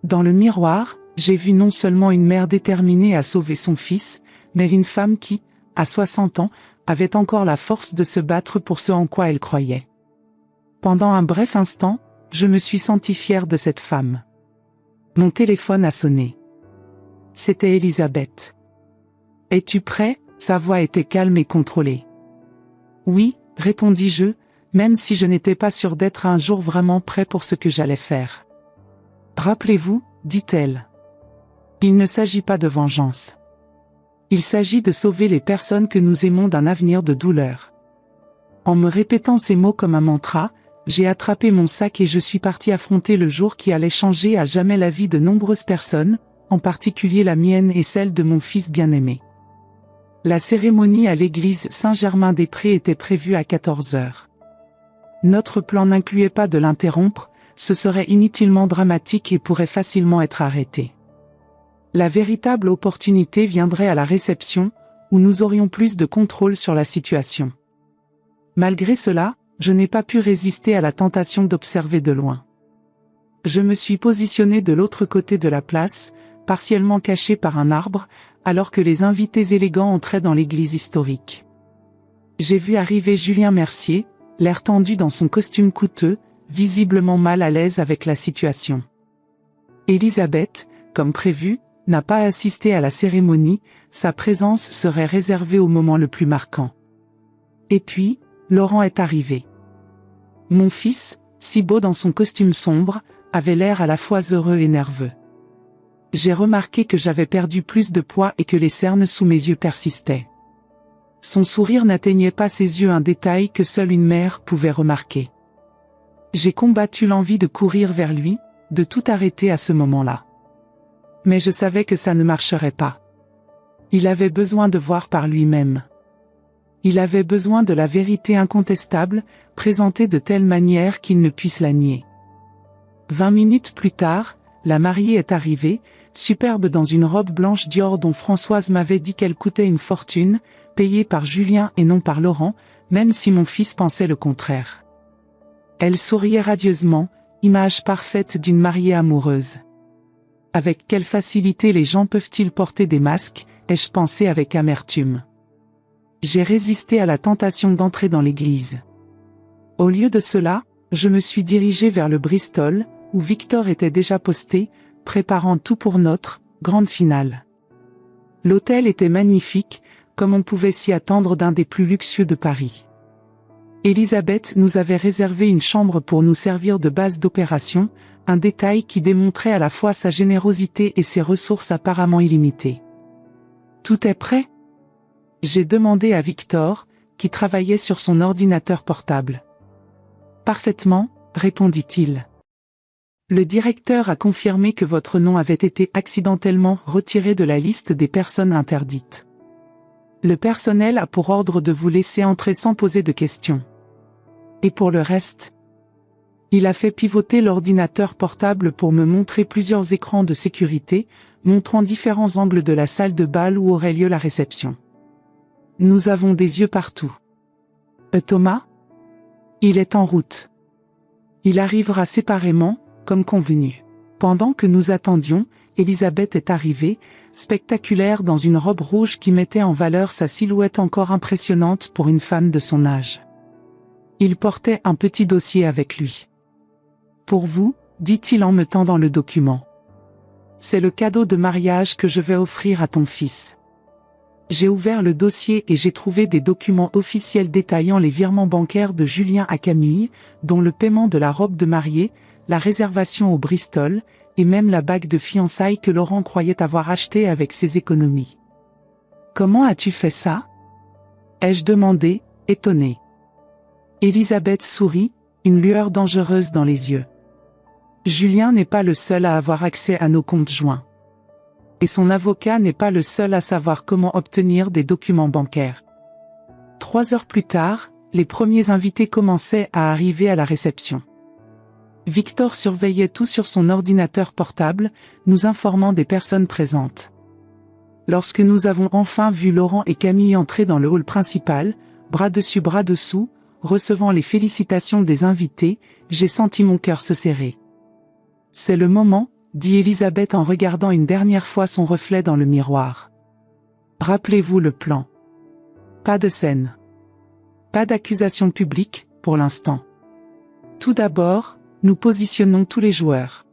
A: Dans le miroir, j'ai vu non seulement une mère déterminée à sauver son fils, mais une femme qui, à 60 ans, avait encore la force de se battre pour ce en quoi elle croyait. Pendant un bref instant, je me suis sentie fière de cette femme. Mon téléphone a sonné. C'était Elisabeth. « Es-tu prêt ?» Sa voix était calme et contrôlée. « Oui, » répondis-je, même si je n'étais pas sûre d'être un jour vraiment prêt pour ce que j'allais faire. « Rappelez-vous, » dit-elle. « Il ne s'agit pas de vengeance. Il s'agit de sauver les personnes que nous aimons d'un avenir de douleur. » En me répétant ces mots comme un mantra, j'ai attrapé mon sac et je suis partie affronter le jour qui allait changer à jamais la vie de nombreuses personnes, en particulier la mienne et celle de mon fils bien-aimé. La cérémonie à l'église Saint-Germain-des-Prés était prévue à 14 heures. Notre plan n'incluait pas de l'interrompre, ce serait inutilement dramatique et pourrait facilement être arrêté. La véritable opportunité viendrait à la réception, où nous aurions plus de contrôle sur la situation. Malgré cela, je n'ai pas pu résister à la tentation d'observer de loin. Je me suis positionnée de l'autre côté de la place, partiellement cachée par un arbre, alors que les invités élégants entraient dans l'église historique. J'ai vu arriver Julien Mercier, l'air tendu dans son costume coûteux, visiblement mal à l'aise avec la situation. Elisabeth, comme prévu, n'a pas assisté à la cérémonie, sa présence serait réservée au moment le plus marquant. Et puis, Laurent est arrivé. Mon fils, si beau dans son costume sombre, avait l'air à la fois heureux et nerveux. J'ai remarqué que j'avais perdu plus de poids et que les cernes sous mes yeux persistaient. Son sourire n'atteignait pas ses yeux, un détail que seule une mère pouvait remarquer. J'ai combattu l'envie de courir vers lui, de tout arrêter à ce moment-là. Mais je savais que ça ne marcherait pas. Il avait besoin de voir par lui-même. Il avait besoin de la vérité incontestable, présentée de telle manière qu'il ne puisse la nier. 20 minutes plus tard, la mariée est arrivée, superbe dans une robe blanche Dior dont Françoise m'avait dit qu'elle coûtait une fortune, payée par Julien et non par Laurent, même si mon fils pensait le contraire. Elle souriait radieusement, image parfaite d'une mariée amoureuse. Avec quelle facilité les gens peuvent-ils porter des masques, ai-je pensé avec amertume. J'ai résisté à la tentation d'entrer dans l'église. Au lieu de cela, je me suis dirigé vers le Bristol, où Victor était déjà posté, préparant tout pour notre grande finale. L'hôtel était magnifique, comme on pouvait s'y attendre d'un des plus luxueux de Paris. Elisabeth nous avait réservé une chambre pour nous servir de base d'opération, un détail qui démontrait à la fois sa générosité et ses ressources apparemment illimitées. « Tout est prêt ?» J'ai demandé à Victor, qui travaillait sur son ordinateur portable. « Parfaitement », répondit-il. Le directeur a confirmé que votre nom avait été accidentellement retiré de la liste des personnes interdites. Le personnel a pour ordre de vous laisser entrer sans poser de questions. Et pour le reste, il a fait pivoter l'ordinateur portable pour me montrer plusieurs écrans de sécurité, montrant différents angles de la salle de bal où aurait lieu la réception. Nous avons des yeux partout. Thomas? Il est en route. Il arrivera séparément, comme convenu. Pendant que nous attendions, Elisabeth est arrivée, spectaculaire dans une robe rouge qui mettait en valeur sa silhouette encore impressionnante pour une femme de son âge. Il portait un petit dossier avec lui. Pour vous, dit-il en me tendant le document. C'est le cadeau de mariage que je vais offrir à ton fils. J'ai ouvert le dossier et j'ai trouvé des documents officiels détaillant les virements bancaires de Julien à Camille, dont le paiement de la robe de mariée, la réservation au Bristol, et même la bague de fiançailles que Laurent croyait avoir achetée avec ses économies. Comment as-tu fait ça? Ai-je demandé, étonné. Elisabeth sourit, une lueur dangereuse dans les yeux. Julien n'est pas le seul à avoir accès à nos comptes joints. Et son avocat n'est pas le seul à savoir comment obtenir des documents bancaires. 3 heures plus tard, les premiers invités commençaient à arriver à la réception. Victor surveillait tout sur son ordinateur portable, nous informant des personnes présentes. Lorsque nous avons enfin vu Laurent et Camille entrer dans le hall principal, bras dessus bras dessous, recevant les félicitations des invités, j'ai senti mon cœur se serrer. C'est le moment, dit Elisabeth en regardant une dernière fois son reflet dans le miroir. Rappelez-vous le plan. Pas de scène. Pas d'accusation publique, pour l'instant. Tout d'abord, nous positionnons tous les joueurs.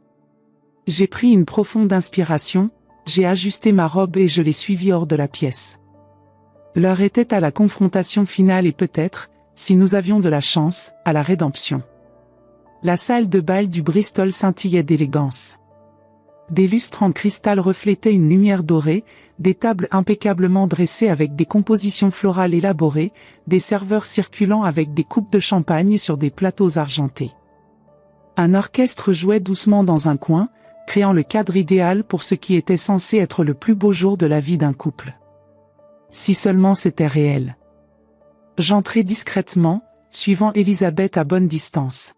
A: J'ai pris une profonde inspiration, j'ai ajusté ma robe et je l'ai suivi hors de la pièce. L'heure était à la confrontation finale et peut-être, si nous avions de la chance, à la rédemption. La salle de bal du Bristol scintillait d'élégance. Des lustres en cristal reflétaient une lumière dorée, des tables impeccablement dressées avec des compositions florales élaborées, des serveurs circulant avec des coupes de champagne sur des plateaux argentés. Un orchestre jouait doucement dans un coin, créant le cadre idéal pour ce qui était censé être le plus beau jour de la vie d'un couple. Si seulement c'était réel. J'entrai discrètement, suivant Elisabeth à bonne distance.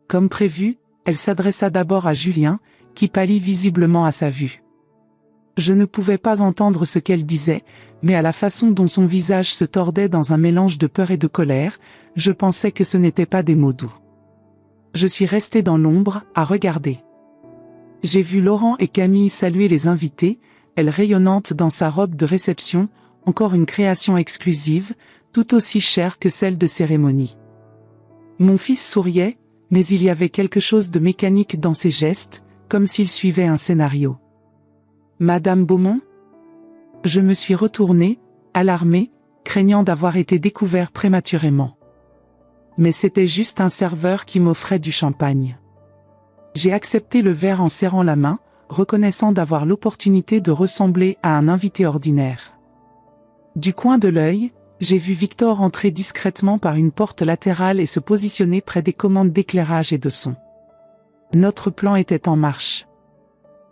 A: Comme prévu, elle s'adressa d'abord à Julien, qui pâlit visiblement à sa vue. Je ne pouvais pas entendre ce qu'elle disait, mais à la façon dont son visage se tordait dans un mélange de peur et de colère, je pensais que ce n'étaient pas des mots doux. Je suis resté dans l'ombre, à regarder. J'ai vu Laurent et Camille saluer les invités, elle rayonnante dans sa robe de réception, encore une création exclusive, tout aussi chère que celle de cérémonie. Mon fils souriait, mais il y avait quelque chose de mécanique dans ses gestes, comme s'il suivait un scénario. Madame Beaumont? Je me suis retourné, alarmé, craignant d'avoir été découvert prématurément. Mais c'était juste un serveur qui m'offrait du champagne. J'ai accepté le verre en serrant la main, reconnaissant d'avoir l'opportunité de ressembler à un invité ordinaire. Du coin de l'œil, j'ai vu Victor entrer discrètement par une porte latérale et se positionner près des commandes d'éclairage et de son. Notre plan était en marche.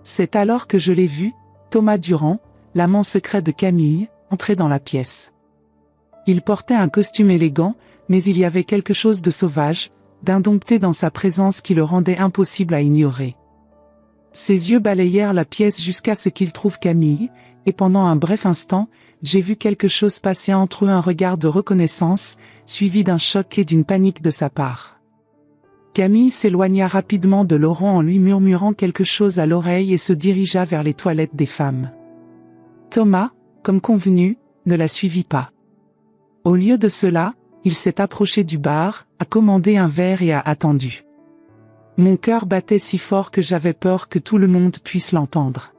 A: C'est alors que je l'ai vu, Thomas Durand, l'amant secret de Camille, entrer dans la pièce. Il portait un costume élégant, mais il y avait quelque chose de sauvage, d'indompté dans sa présence qui le rendait impossible à ignorer. Ses yeux balayèrent la pièce jusqu'à ce qu'il trouve Camille, et pendant un bref instant, j'ai vu quelque chose passer entre eux, un regard de reconnaissance, suivi d'un choc et d'une panique de sa part. Camille s'éloigna rapidement de Laurent en lui murmurant quelque chose à l'oreille et se dirigea vers les toilettes des femmes. Thomas, comme convenu, ne la suivit pas. Au lieu de cela, il s'est approché du bar, a commandé un verre et a attendu. Mon cœur battait si fort que j'avais peur que tout le monde puisse l'entendre.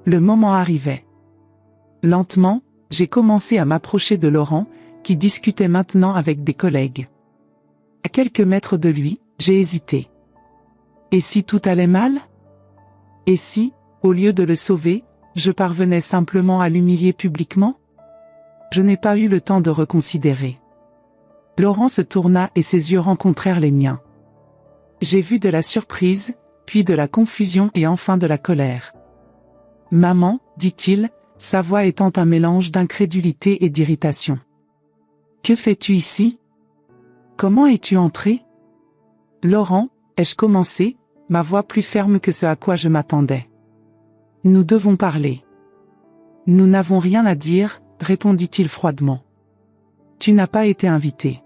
A: Le moment arrivait. Lentement, j'ai commencé à m'approcher de Laurent, qui discutait maintenant avec des collègues. À quelques mètres de lui, j'ai hésité. Et si tout allait mal? Et si, au lieu de le sauver, je parvenais simplement à l'humilier publiquement? Je n'ai pas eu le temps de reconsidérer. Laurent se tourna et ses yeux rencontrèrent les miens. J'ai vu de la surprise, puis de la confusion et enfin de la colère. « Maman, dit-il, sa voix étant un mélange d'incrédulité et d'irritation. Que fais-tu ici? Comment es-tu entré? Laurent, ai-je commencé, ma voix plus ferme que ce à quoi je m'attendais. Nous devons parler. Nous n'avons rien à dire, répondit-il froidement. Tu n'as pas été invité.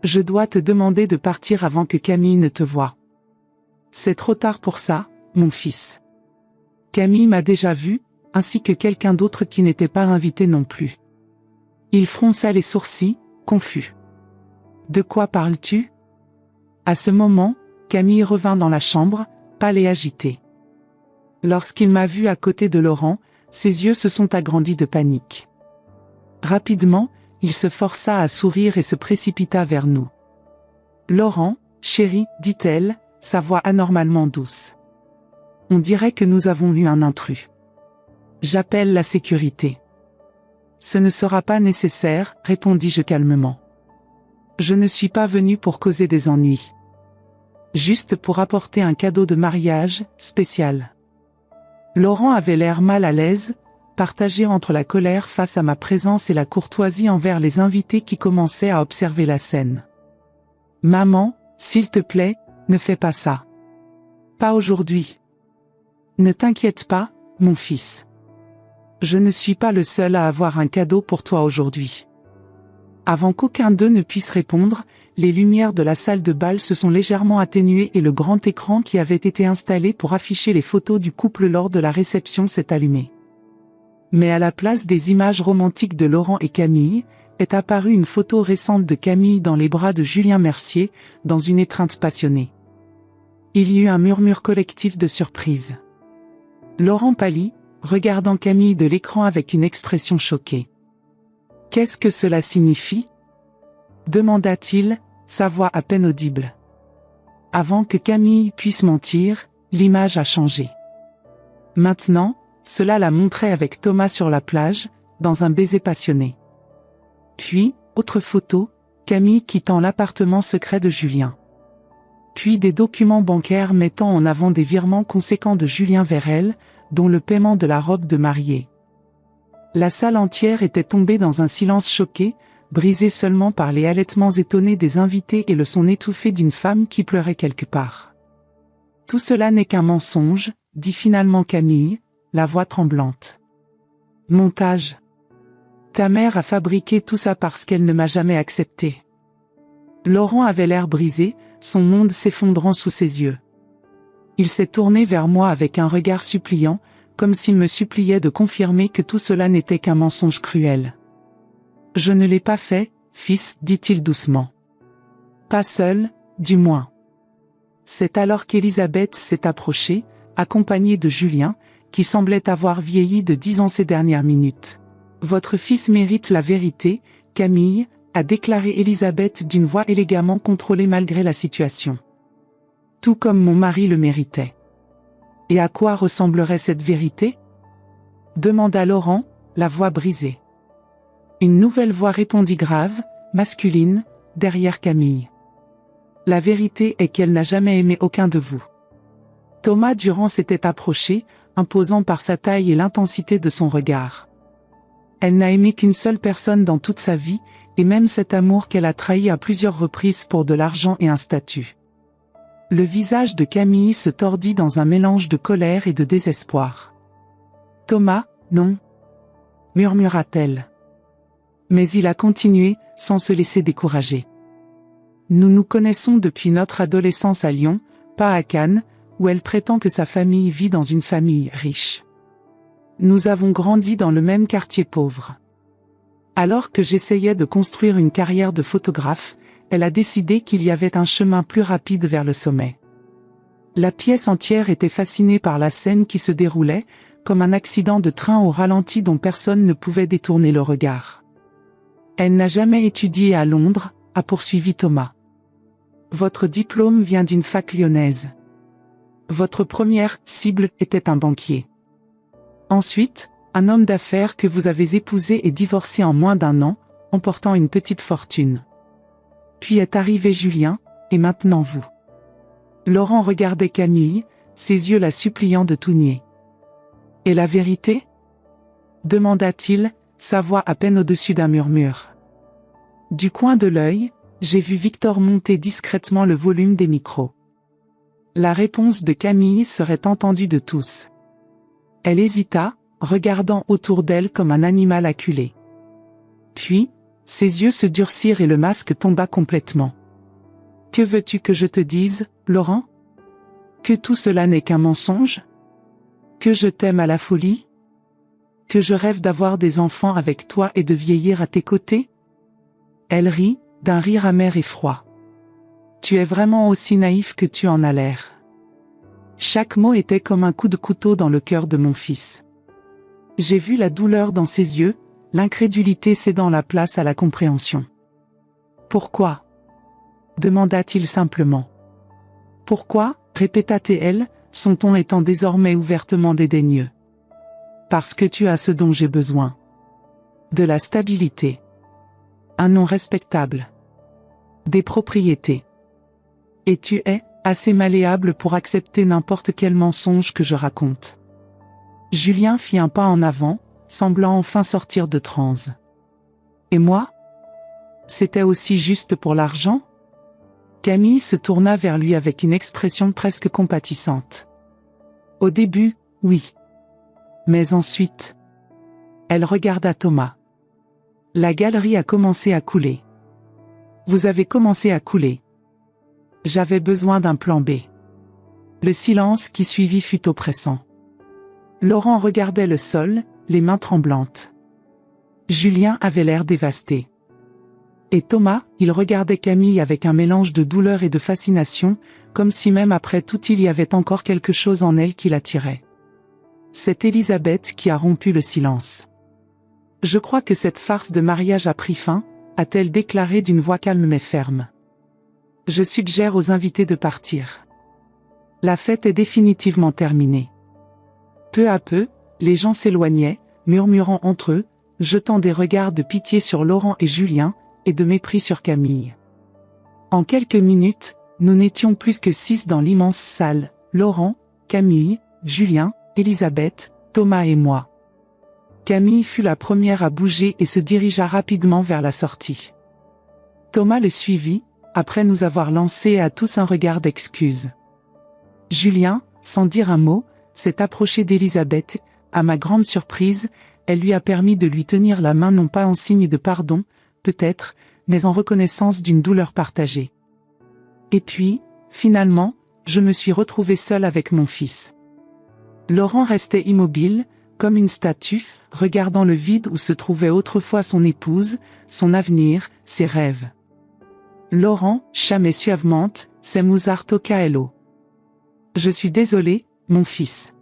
A: Je dois te demander de partir avant que Camille ne te voie. C'est trop tard pour ça, mon fils. Camille m'a déjà vu, ainsi que quelqu'un d'autre qui n'était pas invité non plus. Il fronça les sourcils, confus. De quoi parles-tu? À ce moment, Camille revint dans la chambre, pâle et agité. Lorsqu'il m'a vu à côté de Laurent, ses yeux se sont agrandis de panique. Rapidement, il se força à sourire et se précipita vers nous. Laurent, chéri, dit-elle, sa voix anormalement douce. On dirait que nous avons eu un intrus. J'appelle la sécurité. Ce ne sera pas nécessaire, répondis-je calmement. Je ne suis pas venu pour causer des ennuis. Juste pour apporter un cadeau de mariage, spécial. Laurent avait l'air mal à l'aise, partagé entre la colère face à ma présence et la courtoisie envers les invités qui commençaient à observer la scène. Maman, s'il te plaît, ne fais pas ça. Pas aujourd'hui. Ne t'inquiète pas, mon fils. Je ne suis pas le seul à avoir un cadeau pour toi aujourd'hui. Avant qu'aucun d'eux ne puisse répondre, les lumières de la salle de bal se sont légèrement atténuées et le grand écran qui avait été installé pour afficher les photos du couple lors de la réception s'est allumé. Mais à la place des images romantiques de Laurent et Camille, est apparue une photo récente de Camille dans les bras de Julien Mercier, dans une étreinte passionnée. Il y eut un murmure collectif de surprise. Laurent pâlit, regardant Camille de l'écran avec une expression choquée. « Qu'est-ce que cela signifie ?» demanda-t-il, sa voix à peine audible. Avant que Camille puisse mentir, l'image a changé. Maintenant, cela la montrait avec Thomas sur la plage, dans un baiser passionné. Puis, autre photo, Camille quittant l'appartement secret de Julien. Puis des documents bancaires mettant en avant des virements conséquents de Julien vers elle, dont le paiement de la robe de mariée. La salle entière était tombée dans un silence choqué, brisé seulement par les halètements étonnés des invités et le son étouffé d'une femme qui pleurait quelque part. « Tout cela n'est qu'un mensonge », dit finalement Camille, la voix tremblante. « Montage. Ta mère a fabriqué tout ça parce qu'elle ne m'a jamais accepté. » Laurent avait l'air brisé, son monde s'effondrant sous ses yeux. Il s'est tourné vers moi avec un regard suppliant, comme s'il me suppliait de confirmer que tout cela n'était qu'un mensonge cruel. « Je ne l'ai pas fait, fils, dit-il doucement. Pas seul, du moins. » C'est alors qu'Elisabeth s'est approchée, accompagnée de Julien, qui semblait avoir vieilli de 10 ans ces dernières minutes. « Votre fils mérite la vérité, Camille, » a déclaré Elisabeth d'une voix élégamment contrôlée malgré la situation. « Tout comme mon mari le méritait. » « Et à quoi ressemblerait cette vérité ?» demanda Laurent, la voix brisée. Une nouvelle voix répondit grave, masculine, derrière Camille. « La vérité est qu'elle n'a jamais aimé aucun de vous. » Thomas Durand s'était approché, imposant par sa taille et l'intensité de son regard. Elle n'a aimé qu'une seule personne dans toute sa vie, et même cet amour qu'elle a trahi à plusieurs reprises pour de l'argent et un statut. Le visage de Camille se tordit dans un mélange de colère et de désespoir. « Thomas, non » murmura-t-elle. Mais il a continué, sans se laisser décourager. « Nous nous connaissons depuis notre adolescence à Lyon, pas à Cannes, où elle prétend que sa famille vit dans une famille riche. Nous avons grandi dans le même quartier pauvre. Alors que j'essayais de construire une carrière de photographe, elle a décidé qu'il y avait un chemin plus rapide vers le sommet. La pièce entière était fascinée par la scène qui se déroulait, comme un accident de train au ralenti dont personne ne pouvait détourner le regard. Elle n'a jamais étudié à Londres, a poursuivi Thomas. Votre diplôme vient d'une fac lyonnaise. Votre première cible était un banquier. Ensuite, un homme d'affaires que vous avez épousé et divorcé en moins d'1 an, emportant une petite fortune. Puis est arrivé Julien, et maintenant vous. Laurent regardait Camille, ses yeux la suppliant de tout nier. Et la vérité ? demanda-t-il, sa voix à peine au-dessus d'un murmure. Du coin de l'œil, j'ai vu Victor monter discrètement le volume des micros. La réponse de Camille serait entendue de tous. Elle hésita, regardant autour d'elle comme un animal acculé. Puis, ses yeux se durcirent et le masque tomba complètement. « Que veux-tu que je te dise, Laurent ? Que tout cela n'est qu'un mensonge ? Que je t'aime à la folie ? Que je rêve d'avoir des enfants avec toi et de vieillir à tes côtés ? » Elle rit, d'un rire amer et froid. « Tu es vraiment aussi naïf que tu en as l'air. » Chaque mot était comme un coup de couteau dans le cœur de mon fils. J'ai vu la douleur dans ses yeux, l'incrédulité cédant la place à la compréhension. « Pourquoi ? » demanda-t-il simplement. « Pourquoi ?» répéta-t-elle, son ton étant désormais ouvertement dédaigneux. « Parce que tu as ce dont j'ai besoin. De la stabilité. Un nom respectable. Des propriétés. Et tu es assez malléable pour accepter n'importe quel mensonge que je raconte. » Julien fit un pas en avant, semblant enfin sortir de transe. « Et moi ? C'était aussi juste pour l'argent ?» Camille se tourna vers lui avec une expression presque compatissante. « Au début, oui. Mais ensuite... » Elle regarda Thomas. La galerie a commencé à couler. Vous avez commencé à couler. J'avais besoin d'un plan B. Le silence qui suivit fut oppressant. Laurent regardait le sol, les mains tremblantes. Julien avait l'air dévasté. Et Thomas, il regardait Camille avec un mélange de douleur et de fascination, comme si même après tout il y avait encore quelque chose en elle qui l'attirait. C'est Elisabeth qui a rompu le silence. « Je crois que cette farce de mariage a pris fin », a-t-elle déclaré d'une voix calme mais ferme. « Je suggère aux invités de partir. La fête est définitivement terminée. » Peu à peu, les gens s'éloignaient, murmurant entre eux, jetant des regards de pitié sur Laurent et Julien, et de mépris sur Camille. En quelques minutes, nous n'étions plus que 6 dans l'immense salle, Laurent, Camille, Julien, Elisabeth, Thomas et moi. Camille fut la première à bouger et se dirigea rapidement vers la sortie. Thomas le suivit, après nous avoir lancé à tous un regard d'excuse. Julien, sans dire un mot, s'est approché d'Elisabeth. À ma grande surprise, elle lui a permis de lui tenir la main non pas en signe de pardon, peut-être, mais en reconnaissance d'une douleur partagée. Et puis, finalement, je me suis retrouvée seule avec mon fils. Laurent restait immobile, comme une statue, regardant le vide où se trouvait autrefois son épouse, son avenir, ses rêves. Laurent, chamait suavement, c'est Mozart au Caello. Je suis désolé, mon fils.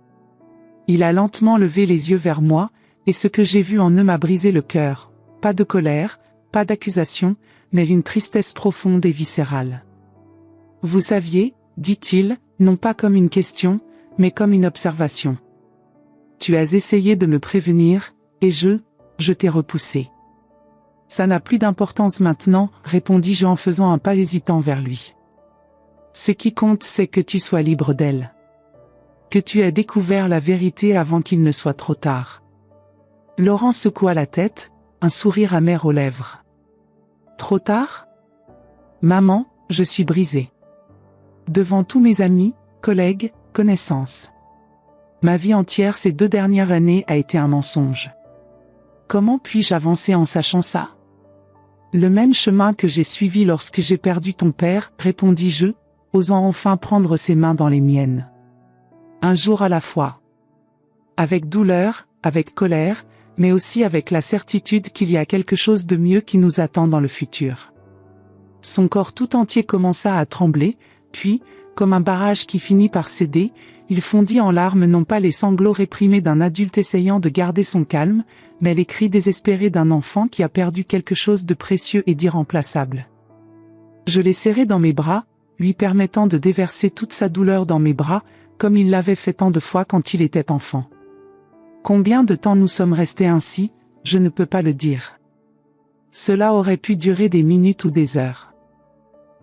A: Il a lentement levé les yeux vers moi, et ce que j'ai vu en eux m'a brisé le cœur. Pas de colère, pas d'accusation, mais une tristesse profonde et viscérale. Vous saviez, dit-il, non pas comme une question, mais comme une observation. Tu as essayé de me prévenir, et je t'ai repoussé. Ça n'a plus d'importance maintenant, répondis-je en faisant un pas hésitant vers lui. Ce qui compte c'est que tu sois libre d'elle. Que tu aies découvert la vérité avant qu'il ne soit trop tard. Laurent secoua la tête, un sourire amer aux lèvres. Trop tard ? Maman, je suis brisée. Devant tous mes amis, collègues, connaissances. Ma vie entière ces 2 dernières années a été un mensonge. Comment puis-je avancer en sachant ça ? Le même chemin que j'ai suivi lorsque j'ai perdu ton père, répondis-je, osant enfin prendre ses mains dans les miennes. Un jour à la fois. Avec douleur, avec colère, mais aussi avec la certitude qu'il y a quelque chose de mieux qui nous attend dans le futur. Son corps tout entier commença à trembler, puis, comme un barrage qui finit par céder, il fondit en larmes non pas les sanglots réprimés d'un adulte essayant de garder son calme, mais les cris désespérés d'un enfant qui a perdu quelque chose de précieux et d'irremplaçable. Je l'ai serré dans mes bras, lui permettant de déverser toute sa douleur dans mes bras, comme il l'avait fait tant de fois quand il était enfant. Combien de temps nous sommes restés ainsi, je ne peux pas le dire. Cela aurait pu durer des minutes ou des heures.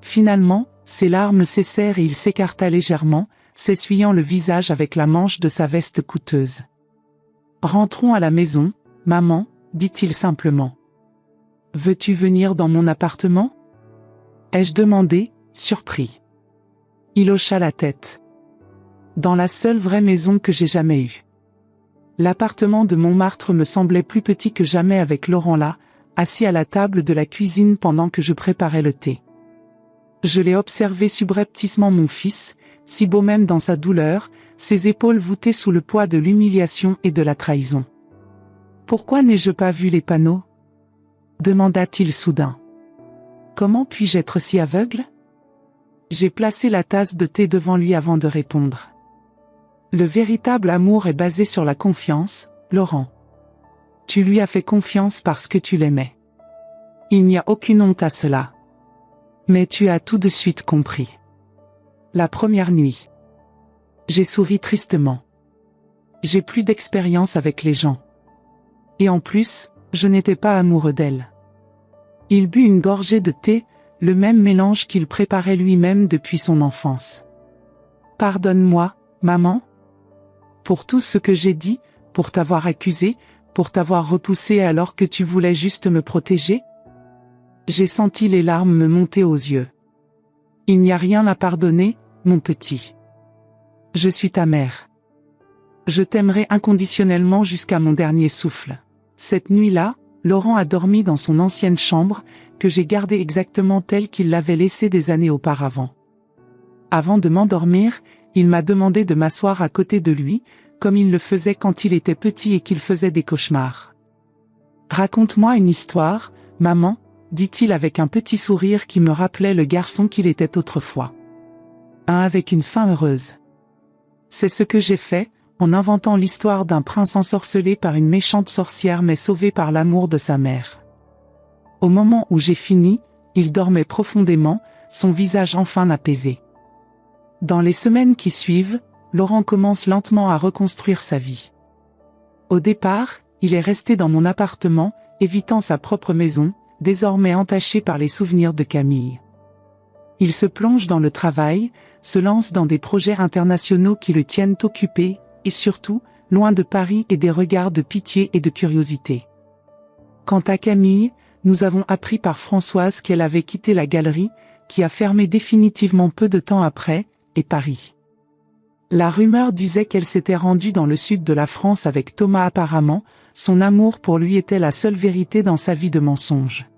A: Finalement, ses larmes cessèrent et il s'écarta légèrement, s'essuyant le visage avec la manche de sa veste coûteuse. « Rentrons à la maison », maman, dit-il simplement. Veux-tu venir dans mon appartement? Ai-je demandé, surpris. Il hocha la tête. Dans la seule vraie maison que j'ai jamais eue. L'appartement de Montmartre me semblait plus petit que jamais avec Laurent là, assis à la table de la cuisine pendant que je préparais le thé. Je l'ai observé subrepticement mon fils, si beau même dans sa douleur, ses épaules voûtées sous le poids de l'humiliation et de la trahison. Pourquoi n'ai-je pas vu les panneaux? Demanda-t-il soudain. Comment puis-je être si aveugle? J'ai placé la tasse de thé devant lui avant de répondre. Le véritable amour est basé sur la confiance, Laurent. Tu lui as fait confiance parce que tu l'aimais. Il n'y a aucune honte à cela. Mais tu as tout de suite compris. La première nuit. J'ai souri tristement. J'ai plus d'expérience avec les gens. Et en plus, je n'étais pas amoureux d'elle. Il but une gorgée de thé, le même mélange qu'il préparait lui-même depuis son enfance. Pardonne-moi, maman. Pour tout ce que j'ai dit, pour t'avoir accusé, pour t'avoir repoussé alors que tu voulais juste me protéger. J'ai senti les larmes me monter aux yeux. Il n'y a rien à pardonner, mon petit. Je suis ta mère. Je t'aimerai inconditionnellement jusqu'à mon dernier souffle. Cette nuit-là, Laurent a dormi dans son ancienne chambre, que j'ai gardée exactement telle qu'il l'avait laissée des années auparavant. Avant de m'endormir, il m'a demandé de m'asseoir à côté de lui, comme il le faisait quand il était petit et qu'il faisait des cauchemars. Raconte-moi une histoire, maman, dit-il avec un petit sourire qui me rappelait le garçon qu'il était autrefois. Un avec une fin heureuse. C'est ce que j'ai fait, en inventant l'histoire d'un prince ensorcelé par une méchante sorcière mais sauvé par l'amour de sa mère. Au moment où j'ai fini, il dormait profondément, son visage enfin apaisé. Dans les semaines qui suivent, Laurent commence lentement à reconstruire sa vie. Au départ, il est resté dans mon appartement, évitant sa propre maison, désormais entachée par les souvenirs de Camille. Il se plonge dans le travail, se lance dans des projets internationaux qui le tiennent occupé, et surtout, loin de Paris et des regards de pitié et de curiosité. Quant à Camille, nous avons appris par Françoise qu'elle avait quitté la galerie, qui a fermé définitivement peu de temps après, et Paris. La rumeur disait qu'elle s'était rendue dans le sud de la France avec Thomas apparemment, son amour pour lui était la seule vérité dans sa vie de mensonge.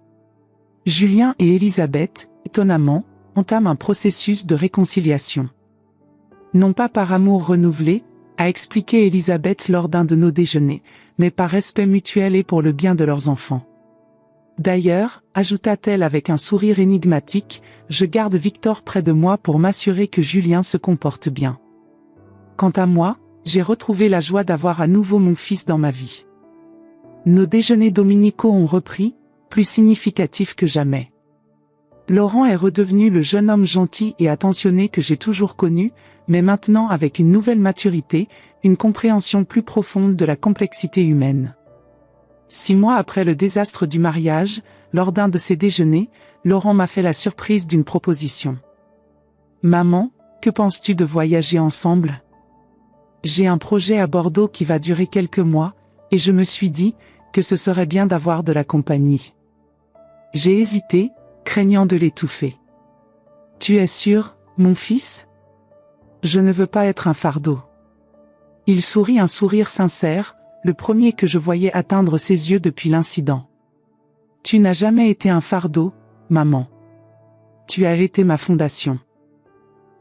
A: Julien et Elisabeth, étonnamment, entament un processus de réconciliation. Non pas par amour renouvelé, a expliqué Elisabeth lors d'un de nos déjeuners, mais par respect mutuel et pour le bien de leurs enfants. D'ailleurs, ajouta-t-elle avec un sourire énigmatique, je garde Victor près de moi pour m'assurer que Julien se comporte bien. Quant à moi, j'ai retrouvé la joie d'avoir à nouveau mon fils dans ma vie. Nos déjeuners dominicaux ont repris, plus significatifs que jamais. Laurent est redevenu le jeune homme gentil et attentionné que j'ai toujours connu, mais maintenant avec une nouvelle maturité, une compréhension plus profonde de la complexité humaine. 6 mois après le désastre du mariage, lors d'un de ces déjeuners, Laurent m'a fait la surprise d'une proposition. « Maman, que penses-tu de voyager ensemble ? J'ai un projet à Bordeaux qui va durer quelques mois, et je me suis dit que ce serait bien d'avoir de la compagnie. » J'ai hésité, craignant de l'étouffer. « Tu es sûr, mon fils ? Je ne veux pas être un fardeau. » Il sourit un sourire sincère, le premier que je voyais atteindre ses yeux depuis l'incident. « Tu n'as jamais été un fardeau, maman. Tu as été ma fondation. »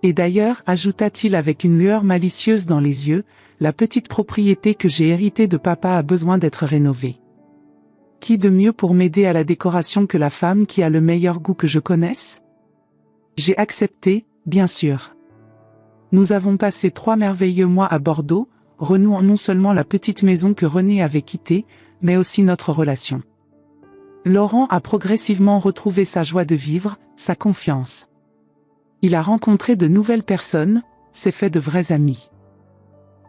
A: Et d'ailleurs, ajouta-t-il avec une lueur malicieuse dans les yeux, la petite propriété que j'ai héritée de papa a besoin d'être rénovée. Qui de mieux pour m'aider à la décoration que la femme qui a le meilleur goût que je connaisse ? J'ai accepté, bien sûr. Nous avons passé 3 merveilleux mois à Bordeaux, renouant non seulement la petite maison que René avait quittée, mais aussi notre relation. Laurent a progressivement retrouvé sa joie de vivre, sa confiance. Il a rencontré de nouvelles personnes, s'est fait de vrais amis.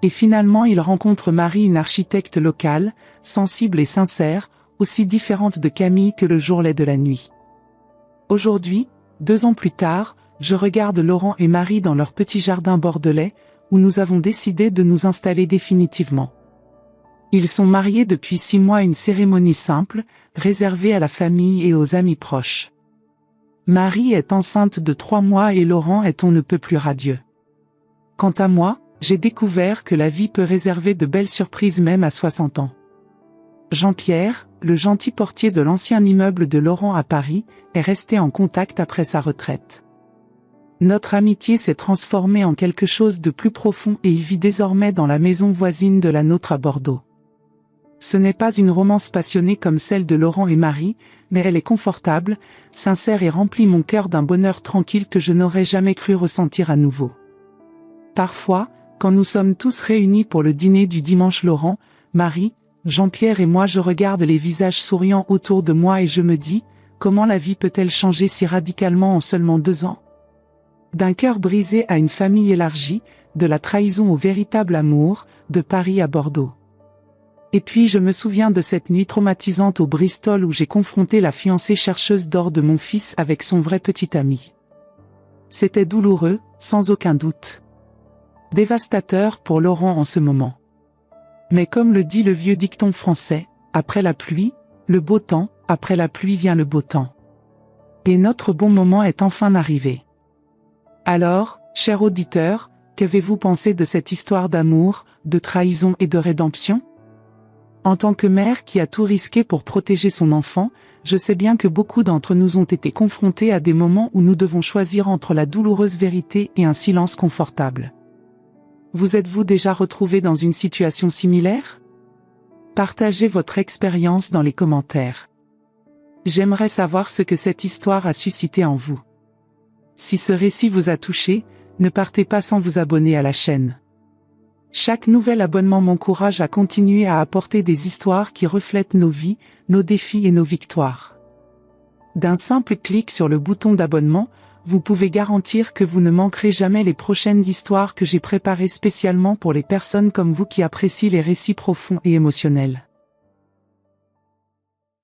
A: Et finalement il rencontre Marie, une architecte locale, sensible et sincère, aussi différente de Camille que le jour l'est de la nuit. Aujourd'hui, 2 ans plus tard, je regarde Laurent et Marie dans leur petit jardin bordelais, où nous avons décidé de nous installer définitivement. Ils sont mariés depuis 6 mois, une cérémonie simple, réservée à la famille et aux amis proches. Marie est enceinte de 3 mois et Laurent est on ne peut plus radieux. Quant à moi, j'ai découvert que la vie peut réserver de belles surprises même à 60 ans. Jean-Pierre, le gentil portier de l'ancien immeuble de Laurent à Paris, est resté en contact après sa retraite. Notre amitié s'est transformée en quelque chose de plus profond et il vit désormais dans la maison voisine de la nôtre à Bordeaux. Ce n'est pas une romance passionnée comme celle de Laurent et Marie, mais elle est confortable, sincère et remplit mon cœur d'un bonheur tranquille que je n'aurais jamais cru ressentir à nouveau. Parfois, quand nous sommes tous réunis pour le dîner du dimanche, Laurent, Marie, Jean-Pierre et moi, je regarde les visages souriants autour de moi et je me dis, comment la vie peut-elle changer si radicalement en seulement 2 ans ? D'un cœur brisé à une famille élargie, de la trahison au véritable amour, de Paris à Bordeaux. Et puis je me souviens de cette nuit traumatisante au Bristol où j'ai confronté la fiancée chercheuse d'or de mon fils avec son vrai petit ami. C'était douloureux, sans aucun doute. Dévastateur pour Laurent en ce moment. Mais comme le dit le vieux dicton français, après la pluie, le beau temps, après la pluie vient le beau temps. Et notre bon moment est enfin arrivé. Alors, cher auditeur, qu'avez-vous pensé de cette histoire d'amour, de trahison et de rédemption ? En tant que mère qui a tout risqué pour protéger son enfant, je sais bien que beaucoup d'entre nous ont été confrontés à des moments où nous devons choisir entre la douloureuse vérité et un silence confortable. Vous êtes-vous déjà retrouvé dans une situation similaire ? Partagez votre expérience dans les commentaires. J'aimerais savoir ce que cette histoire a suscité en vous. Si ce récit vous a touché, ne partez pas sans vous abonner à la chaîne. Chaque nouvel abonnement m'encourage à continuer à apporter des histoires qui reflètent nos vies, nos défis et nos victoires. D'un simple clic sur le bouton d'abonnement, vous pouvez garantir que vous ne manquerez jamais les prochaines histoires que j'ai préparées spécialement pour les personnes comme vous qui apprécient les récits profonds et émotionnels.